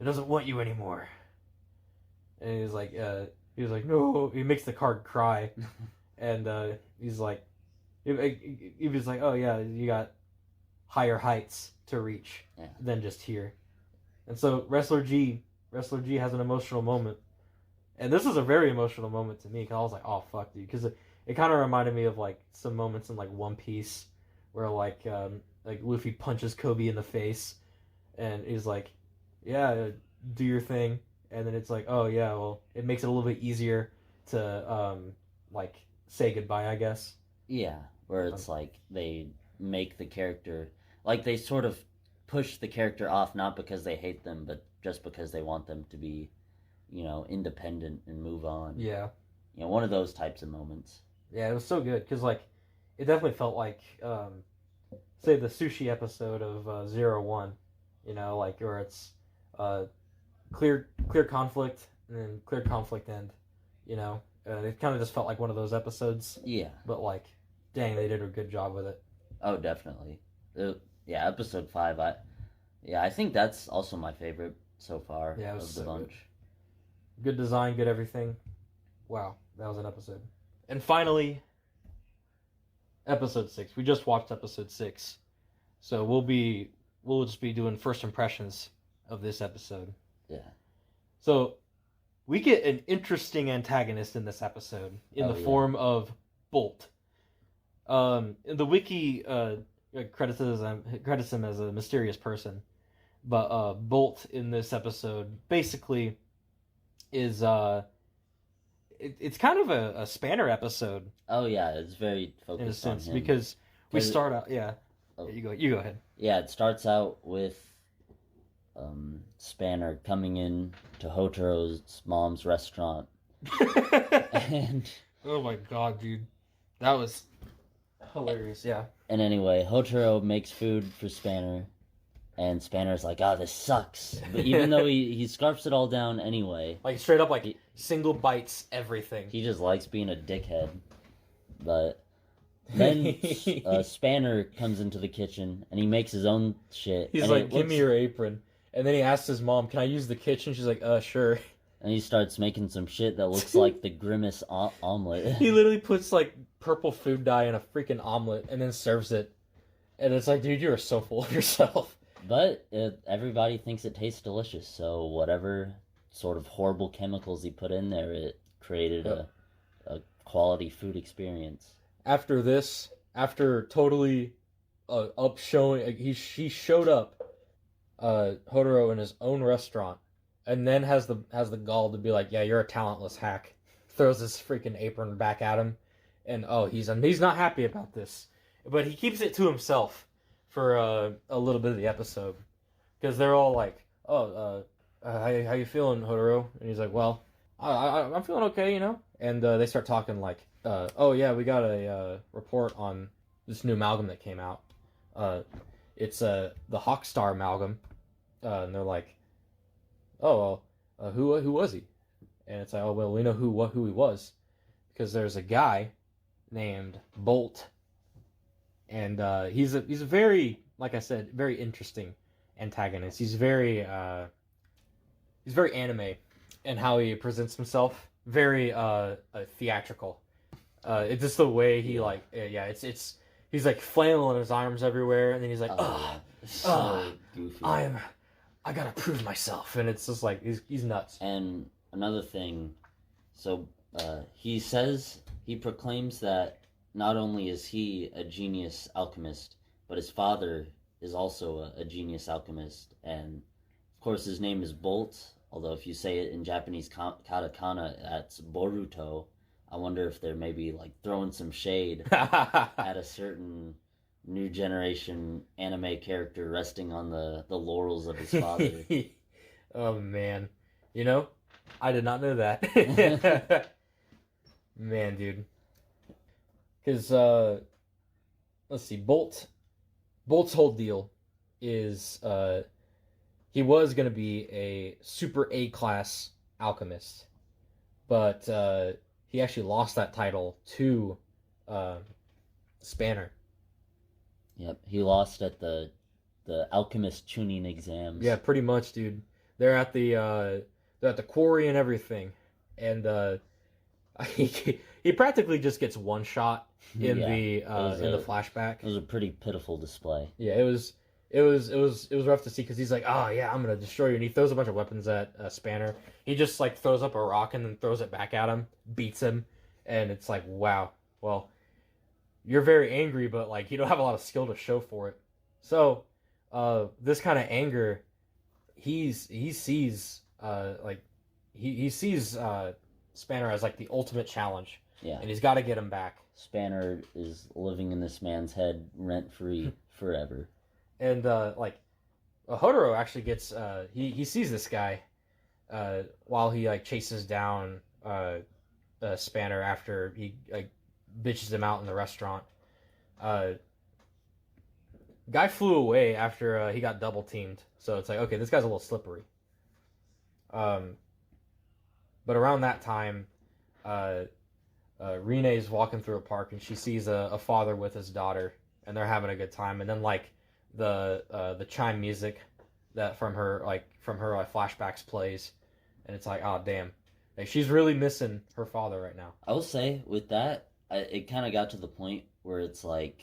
It doesn't want you anymore. And he's like, no. He makes the card cry, and he's like, he was like, oh yeah, you got higher heights to reach than just here. And so Wrestler G has an emotional moment, and this was a very emotional moment to me because I was like, oh fuck, dude, because it kind of reminded me of like some moments in like One Piece where like Luffy punches Kobe in the face, and he's like, yeah, do your thing. And then it's like, oh yeah, well, it makes it a little bit easier to like say goodbye, I guess. Yeah, where it's like they make the character, like they sort of push the character off, not because they hate them, but just because they want them to be, independent and move on. Yeah. One of those types of moments. Yeah, it was so good because like it definitely felt like say the sushi episode of 01, like where it's clear conflict and then clear conflict end, it kind of just felt like one of those episodes. Yeah. But like, dang, they did a good job with it. Oh, definitely. Yeah, episode 5. I think that's also my favorite so far Yeah, it was of the so bunch. Good design, good everything. Wow, that was an episode. And finally, episode 6. We just watched episode 6, so we'll just be doing first impressions of this episode. Yeah. So we get an interesting antagonist in this episode in the form of Bolt. The wiki credits him as a mysterious person, but Bolt in this episode basically is it's kind of a spanner episode. Oh yeah, it's very focused in a sense on him. because we start out. Yeah, oh. You go ahead. Yeah, it starts out with Spanner coming in to Hotaro's mom's restaurant. And oh my god, dude, that was hilarious. Yeah. And anyway, Hotaro makes food for Spanner, and Spanner's like, "Oh, this sucks." But even though he scarfs it all down anyway, like straight up, like single bites everything. He just likes being a dickhead. But then Spanner comes into the kitchen and he makes his own shit. He's like, "Give me your apron." And then he asks his mom, "Can I use the kitchen?" She's like, "Sure." And he starts making some shit that looks like the Grimace omelet. He literally puts like purple food dye in a freaking omelet and then serves it. And it's like, dude, you are so full of yourself. But everybody thinks it tastes delicious, so whatever sort of horrible chemicals he put in there, it created a quality food experience. After this, after totally he showed up, Hotaro in his own restaurant and then has the gall to be like, yeah, you're a talentless hack. Throws his freaking apron back at him, and he's not happy about this, but he keeps it to himself for a little bit of the episode, because they're all like, how you feeling, Hodoro? And he's like, well, I'm feeling okay, you know. And they start talking like, oh yeah, we got a report on this new amalgam that came out. It's the Hawkstar amalgam, and they're like, oh, well, who was he? And it's like, oh well, we know who he was, because there's a guy named Bolt, and he's a very, like I said, very interesting antagonist. He's very anime in how he presents himself, very theatrical. It's just the way he it's he's like flailing his arms everywhere, and then he's like, goofy. I gotta prove myself, and it's just like he's nuts. And another thing, so he proclaims that not only is he a genius alchemist, but his father is also a genius alchemist, and of course his name is Bolt, although if you say it in Japanese katakana, that's Boruto. I wonder if they're maybe like throwing some shade at a certain new generation anime character resting on the laurels of his father. Oh man, you know, I did not know that. Man, dude. Because let's see, Bolt's whole deal is he was going to be a super A-class alchemist, but he actually lost that title to Spanner. Yep, he lost at the alchemist tuning exams. Yeah, pretty much, dude. They're at the quarry and everything, and he practically just gets one shot in the flashback. It was a pretty pitiful display. Yeah, it was rough to see, because he's like, oh yeah, I'm gonna destroy you, and he throws a bunch of weapons at Spanner. He just like throws up a rock and then throws it back at him, beats him, and it's like, wow, well, you're very angry, but like you don't have a lot of skill to show for it. So this kind of anger, he sees Spanner as like the ultimate challenge. Yeah, and he's got to get him back. Spanner is living in this man's head rent free forever. And Hodoro actually gets he sees this guy while he like chases down Spanner after he like bitches him out in the restaurant. Guy flew away after he got double teamed, so it's like, okay, this guy's a little slippery. But around that time, Renee's walking through a park, and she sees a father with his daughter, and they're having a good time. And then like the chime music that from her flashbacks plays, and it's like, oh damn, like she's really missing her father right now. I will say with that, it kind of got to the point where it's like,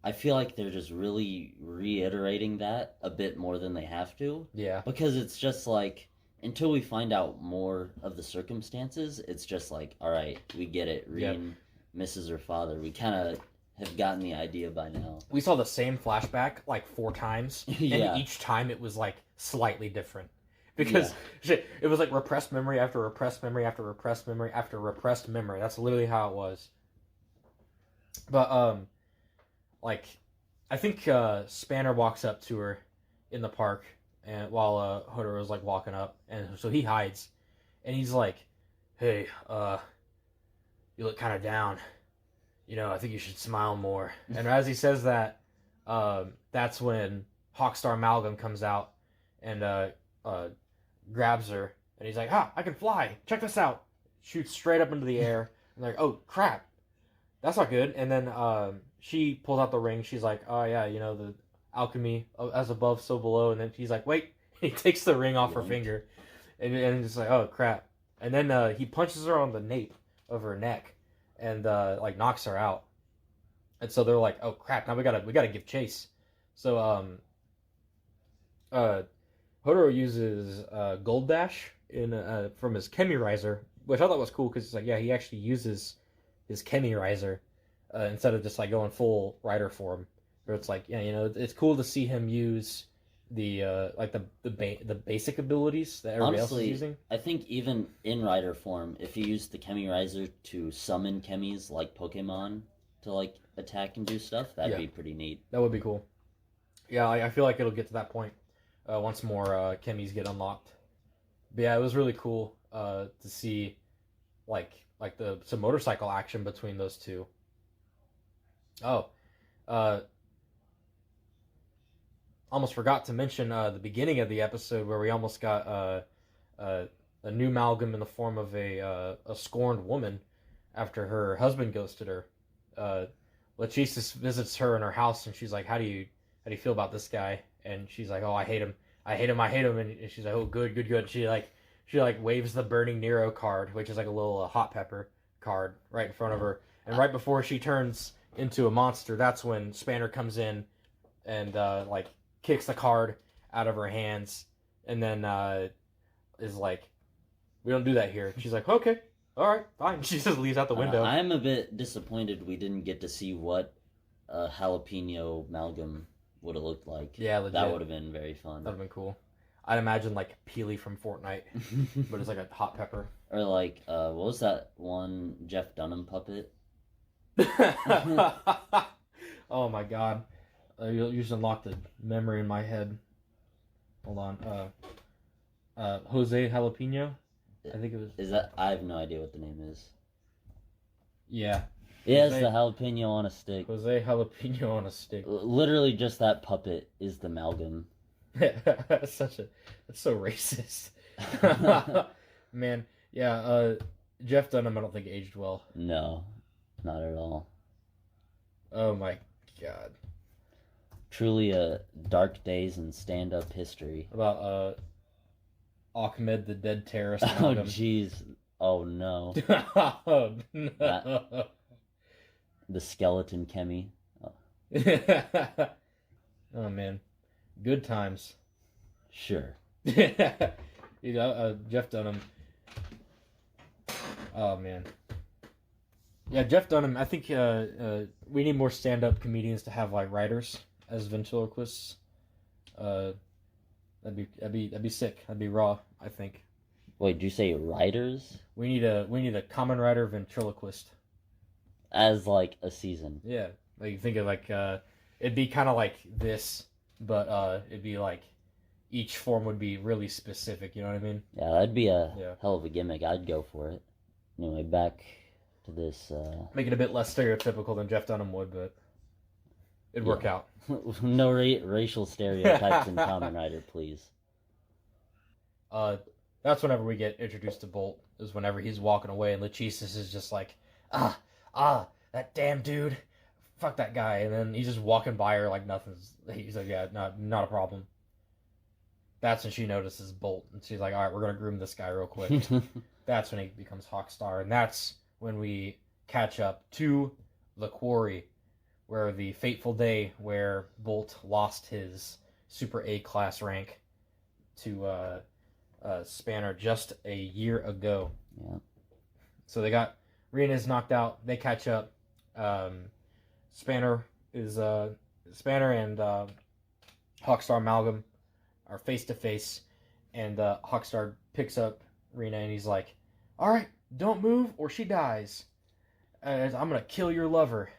I feel like they're just really reiterating that a bit more than they have to. Yeah. Because it's just like, until we find out more of the circumstances, it's just like, all right, we get it. Reen misses her father. We kind of have gotten the idea by now. We saw the same flashback like 4 times, and each time it was like slightly different. Because it was like repressed memory after repressed memory after repressed memory after repressed memory. That's literally how it was. But like, I think Spanner walks up to her in the park, and while Hodoro's like walking up, and so he hides, and he's like, "Hey, you look kind of down. You know, I think you should smile more." And as he says that, that's when Hawkstar Amalgam comes out and grabs her, and he's like, "Ha! I can fly. Check this out!" Shoots straight up into the air, and they're like, "Oh crap, that's not good." And then she pulls out the ring. She's like, "Oh yeah, you know, the alchemy, as above, so below." And then he's like, "Wait!" He takes the ring off her finger, and it's like, "Oh crap!" And then he punches her on the nape of her neck, and like knocks her out. And so they're like, "Oh crap! Now we gotta give chase." So Hodoro uses Gold Dash from his Kamen Rider, which I thought was cool, because it's like, yeah, he actually uses his Kamen Rider instead of just like going full rider form. Where it's like, yeah, you know, it's cool to see him use the basic abilities that everybody else is Honestly, using. I think even in rider form, if you use the Kamen Rider to summon Kemis like Pokemon to like attack and do stuff, that'd be pretty neat. That would be cool. Yeah, I feel like it'll get to that point once more Kemis get unlocked. But yeah, it was really cool to see like some motorcycle action between those two. Oh, almost forgot to mention the beginning of the episode where we almost got a new amalgam in the form of a scorned woman after her husband ghosted her. Lachesis visits her in her house and she's like, "How do you feel about this guy?" And she's like, "Oh, I hate him. And she's like, "Oh, good." She waves the Burning Nero card, which is like a little hot pepper card, right in front of her. And right before she turns into a monster, that's when Spanner comes in and kicks the card out of her hands, and then is like, "We don't do that here." She's like, "Okay, all right, fine." She just leaves out the window. I'm a bit disappointed we didn't get to see what a jalapeno amalgam would have looked like. Yeah, legit. That would have been very fun. That would have been cool. I'd imagine like Peely from Fortnite, but it's like a hot pepper. Or like, what was that one Jeff Dunham puppet? Oh my god. You just unlocked a memory in my head. Hold on. Jose Jalapeno? I think it was. Is that? I have no idea what the name is. Yeah. Yeah, it's the jalapeno on a stick. Jose Jalapeno on a stick. Literally, just that puppet is the amalgam. That's so racist. Man, yeah, Jeff Dunham I don't think aged well. No, not at all. Oh my god. Truly a dark days in stand-up history. About Ahmed the Dead Terrorist. Oh jeez. Oh no. Oh no. The skeleton Kemi. Oh. Oh man. Good times. Sure. Jeff Dunham. Oh man. Yeah, Jeff Dunham. I think we need more stand-up comedians to have like writers as ventriloquists. That'd be sick. That'd be raw. I think. Wait, did you say writers? We need a Kamen Rider ventriloquist. As like a season. Yeah, like you think of like it'd be kind of like this, but it'd be like each form would be really specific. You know what I mean? Yeah, that'd be a hell of a gimmick. I'd go for it. Anyway, back to this. Make it a bit less stereotypical than Jeff Dunham would, but it'd work out. No racial stereotypes in Kamen Rider, please. That's whenever we get introduced to Bolt. Is whenever he's walking away and Lachesis is just like, that damn dude, fuck that guy, and then he's just walking by her like nothing's. He's like, yeah, not a problem. That's when she notices Bolt, and she's like, all right, we're gonna groom this guy real quick. That's when he becomes Hawkstar, and that's when we catch up to the quarry, where the fateful day where Bolt lost his Super A class rank to Spanner just a year ago. Yeah. So they got Rina's knocked out. They catch up. Spanner and Hawkstar Amalgam are face to face, and Hawkstar picks up Rina and he's like, "All right, don't move or she dies. I'm gonna kill your lover."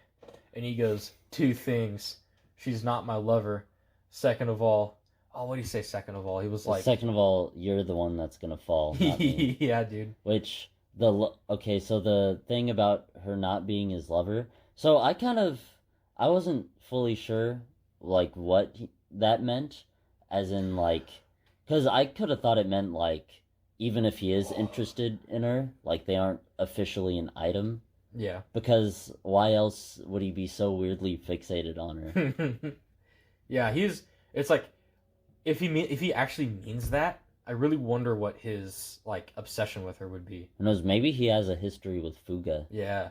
And he goes, "Two things. She's not my lover. Second of all." Oh, what did he say? Second of all, he was like, "Second of all, you're the one that's gonna fall." Not me. Yeah, dude. Which so the thing about her not being his lover. So I wasn't fully sure like what that meant, as in like, because I could have thought it meant like even if he is interested in her, like they aren't officially an item. Yeah. Because why else would he be so weirdly fixated on her? Yeah, it's like if he actually means that, I really wonder what his like obsession with her would be. Who knows? Maybe he has a history with Fuga. Yeah,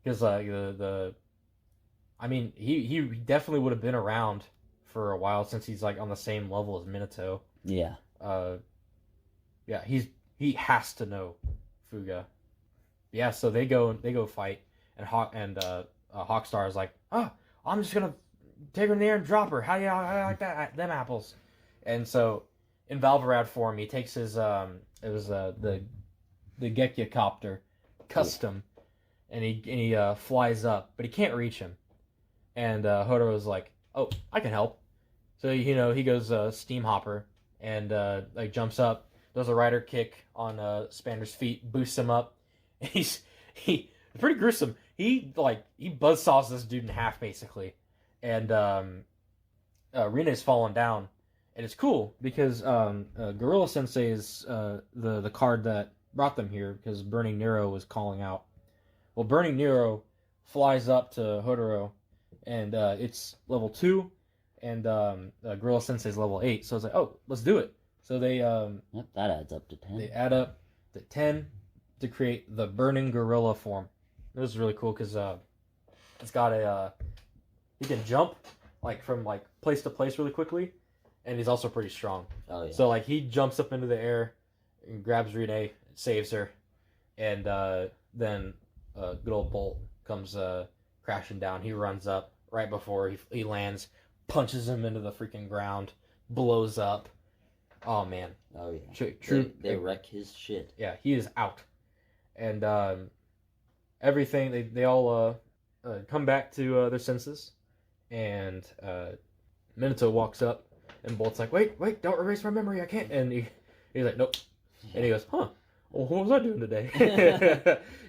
because I mean, he definitely would have been around for a while since he's like on the same level as Minato. Yeah. Yeah, he has to know Fuga. Yeah, so they go fight, and Hawkstar is like, "Oh, I'm just gonna take her in the air and drop her. How do you like that? Them apples. And so, in Valvarad form, he takes his it was the Gekyacopter custom, and he flies up, but he can't reach him. And Hodoro's like, oh, I can help. So he goes steam hopper and like jumps up, does a rider kick on Spander's feet, boosts him up. And he's pretty gruesome. He buzzsaws this dude in half basically, and Rine's falling down, and it's cool because Gorilla Sensei is the card that brought them here because Burning Nero was calling out. Well, Burning Nero flies up to Hodoro, and it's level 2, and Gorilla Sensei's level 8. So it's like, oh, let's do it. So they Yep, that adds up to 10. They add up to 10 to create the Burning Gorilla form. This is really cool because it's got he can jump from place to place really quickly, and he's also pretty strong. Oh yeah. So he jumps up into the air and grabs Rine, saves her, and then good old Bolt comes crashing down. He runs up right before he lands, punches him into the freaking ground, blows up. Oh man. Oh yeah. True. They wreck his shit. Yeah, he is out, and everything they all come back to their senses, and Minato walks up, and Bolt's like, wait, don't erase my memory, I can't. And he's like, nope. And he goes, huh? Well, what was I doing today?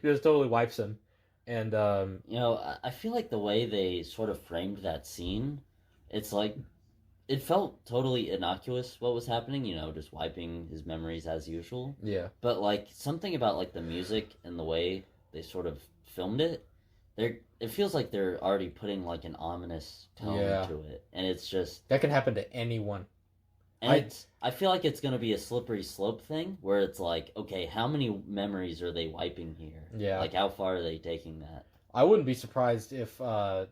He just totally wipes him. And I feel like the way they sort of framed that scene, it's like it felt totally innocuous what was happening, just wiping his memories as usual. Yeah. But something about the music and the way they sort of filmed it, it feels like they're already putting an ominous tone to it, and it's just that can happen to anyone. And I feel like it's gonna be a slippery slope thing where it's like, okay, how many memories are they wiping here? Yeah. How far are they taking that? I wouldn't be surprised if one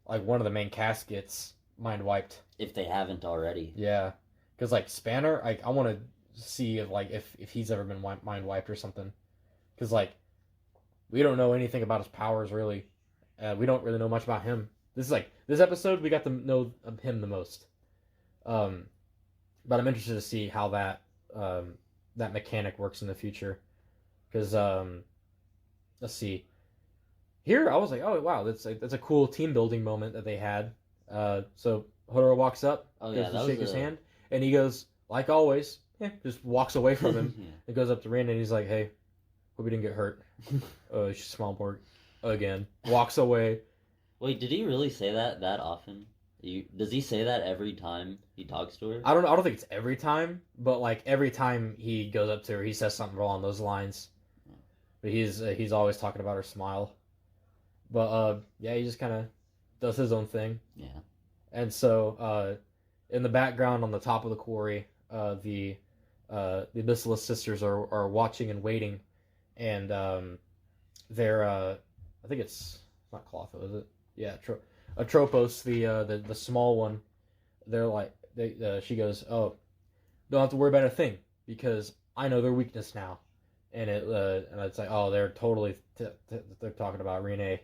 of the main cast gets mind wiped. If they haven't already. Yeah, because Spanner, I want to see if he's ever been mind wiped or something, because we don't know anything about his powers really. We don't really know much about him. This episode we got to know him the most. But I'm interested to see how that mechanic works in the future, because let's see. Here I was like, oh wow, that's a cool team building moment that they had. So Hodoro walks up, goes to shake his hand, and he goes, like always, just walks away from him. Yeah. And goes up to Rin, and he's like, hey, hope you didn't get hurt. Oh, she's Smallborg again. Walks away. Wait, did he really say that often? Does he say that every time he talks to her? I don't think it's every time, but every time he goes up to her, he says something along those lines. But he's always talking about her smile. But he just kind of does his own thing. Yeah. And so in the background on the top of the quarry, the Abyssal sisters are watching and waiting, and they're I think it's not Clotho, is it? Yeah, Atropos, the small one. They're she goes, oh, don't have to worry about a thing because I know their weakness now, and it's like, oh, they're totally they're talking about Rine,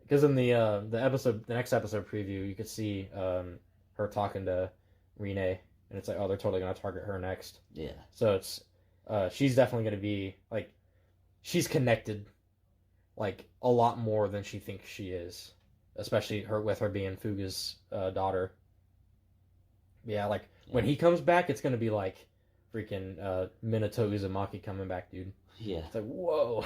because in the next episode preview, you could see her talking to Rine, and it's like, oh, they're totally gonna target her next. Yeah. So it's she's definitely gonna be she's connected a lot more than she thinks she is, especially with her being Fuga's daughter. Yeah, when he comes back, it's gonna be freaking Minato Uzumaki coming back, dude. Yeah. It's like, whoa.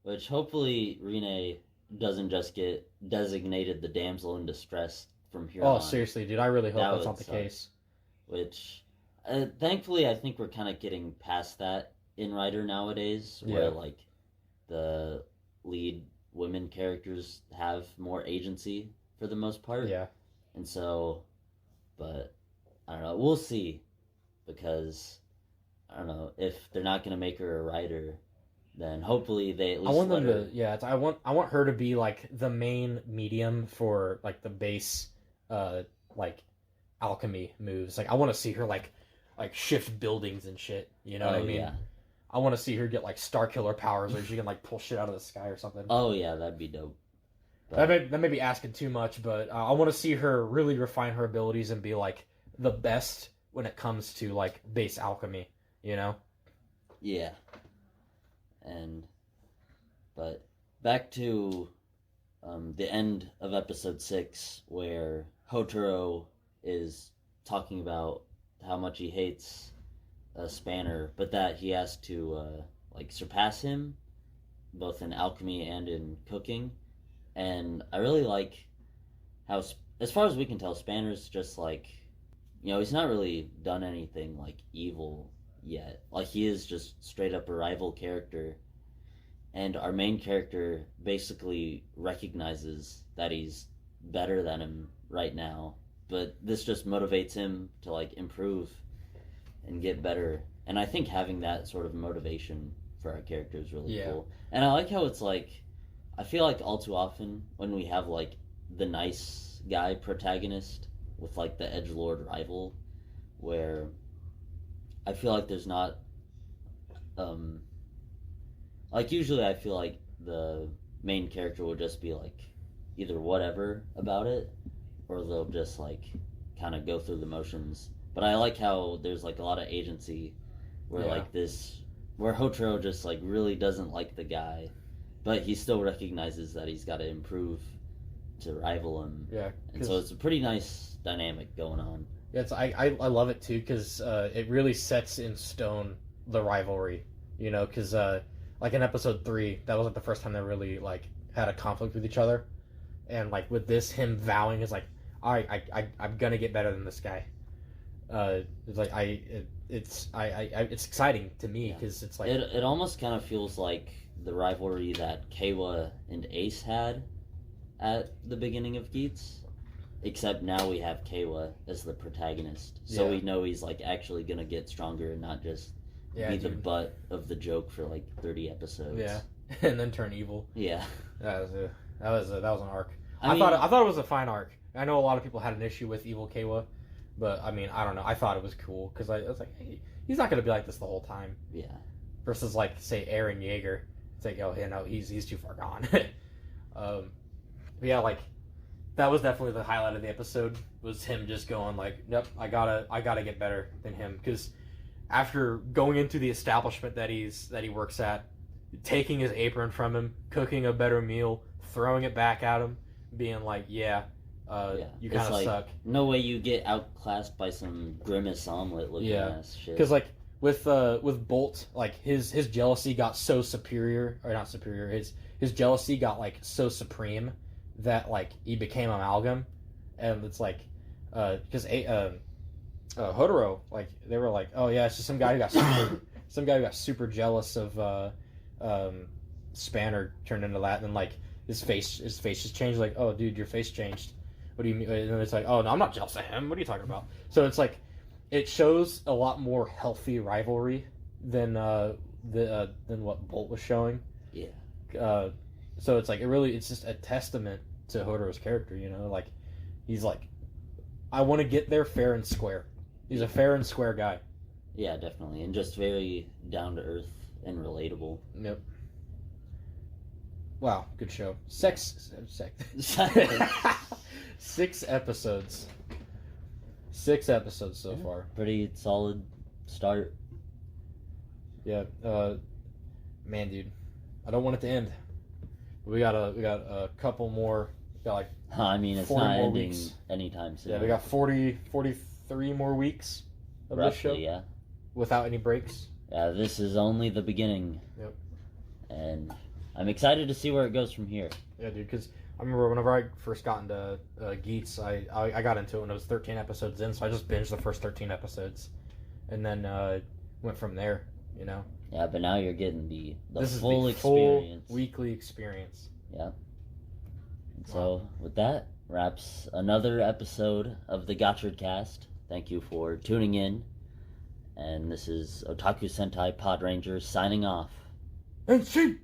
Which hopefully Rine doesn't just get designated the damsel in distress from here on. Oh, seriously, dude, I really hope that's not the case. Which, thankfully, I think we're kind of getting past that in Rider nowadays, where the lead women characters have more agency for the most part. Yeah. And so, but I don't know. We'll see, because I don't know if they're not gonna make her a writer, then hopefully they at least. I want them to. Yeah, I want her to be the main medium for the base, alchemy moves. I want to see her shift buildings and shit. You know what I mean? Yeah. I want to see her get Star Killer powers, where she can pull shit out of the sky or something. Oh yeah, that'd be dope. But That may be asking too much, but I want to see her really refine her abilities and be like the best when it comes to like base alchemy, you know? yeah. But back to the end of episode 6, where Hotaro is talking about how much he hates Spanner, but that he has to like surpass him both in alchemy and in cooking. And I really like how, as far as we can tell, Spanner's just like, he's not really done anything like evil yet. Like, he is just straight up a rival character. And our main character basically recognizes that he's better than him right now. But this just motivates him to like improve and get better. And I think having that sort of motivation for our character is really cool. And I like how it's like, I feel like all too often when we have like the nice guy protagonist with like the edgelord rival, where I feel like there's not like, usually I feel like the main character will just be like either whatever about it, or they'll just like kind of go through the motions. But I like how there's like a lot of agency where like this, where Hotaro just like really doesn't like the guy, but he still recognizes that he's got to improve to rival him. Yeah. And so it's a pretty nice dynamic going on. Yeah, I love it too, because it really sets in stone the rivalry, because like in episode 3, that was like the first time they really like had a conflict with each other. And like with this, him vowing is like, all right, I'm gonna get better than this guy. It's like it's exciting to me, because it's like it almost kind of feels like the rivalry that Keiwa and Ace had at the beginning of Geats, except now we have Keiwa as the protagonist, so we know he's like actually gonna get stronger and not just be the butt of the joke for like 30 episodes. Yeah, and then turn evil. Yeah, that was an arc. I mean, thought it was a fine arc. I know a lot of people had an issue with evil Keiwa, but I mean, I don't know. I thought it was cool, because I was like, hey, he's not gonna be like this the whole time. Yeah. Versus like say Eren Yeager, it's like, oh yeah, no, he's too far gone. But yeah, like that was definitely the highlight of the episode, was him just going like, nope, I gotta get better than him, because after going into the establishment that he works at, taking his apron from him, cooking a better meal, throwing it back at him, being like, you kind of like, suck. No way you get outclassed by some grimace omelet looking ass shit. Because like with Bolt, like his jealousy got so superior, or not superior, his jealousy got like so supreme that like he became amalgam. And it's like because Hodoro, like they were like, oh yeah, it's just some guy who got super jealous of Spanner, turned into that, and then like his face just changed, like, oh dude, your face changed, what do you mean? And it's like, oh no, I'm not jealous of him, what are you talking about? So it's like it shows a lot more healthy rivalry than what Bolt was showing. So it's like it's just a testament to Hodoro's character, like he's like, I want to get there fair and square. He's a fair and square guy. Yeah, definitely, and just very down to earth and relatable. Yep. Wow, good show. 6 episodes. 6 episodes so far. Pretty solid start. Yeah. Man, dude, I don't want it to end. We got a couple more. We got like. I mean, it's not ending anytime soon. Yeah, we got 43 more weeks of Roughly, this show. Yeah. Without any breaks. Yeah, this is only the beginning. Yep. And I'm excited to see where it goes from here. Yeah, dude, because I remember whenever I first got into Geats, I got into it when it was 13 episodes in, so I just binged the first 13 episodes. And then went from there, Yeah, but now you're getting the this full is the full experience. weekly experience. Yeah. And so, with that, wraps another episode of the GotchardCast. Thank you for tuning in. And this is Otaku Sentai Podranger signing off. And see!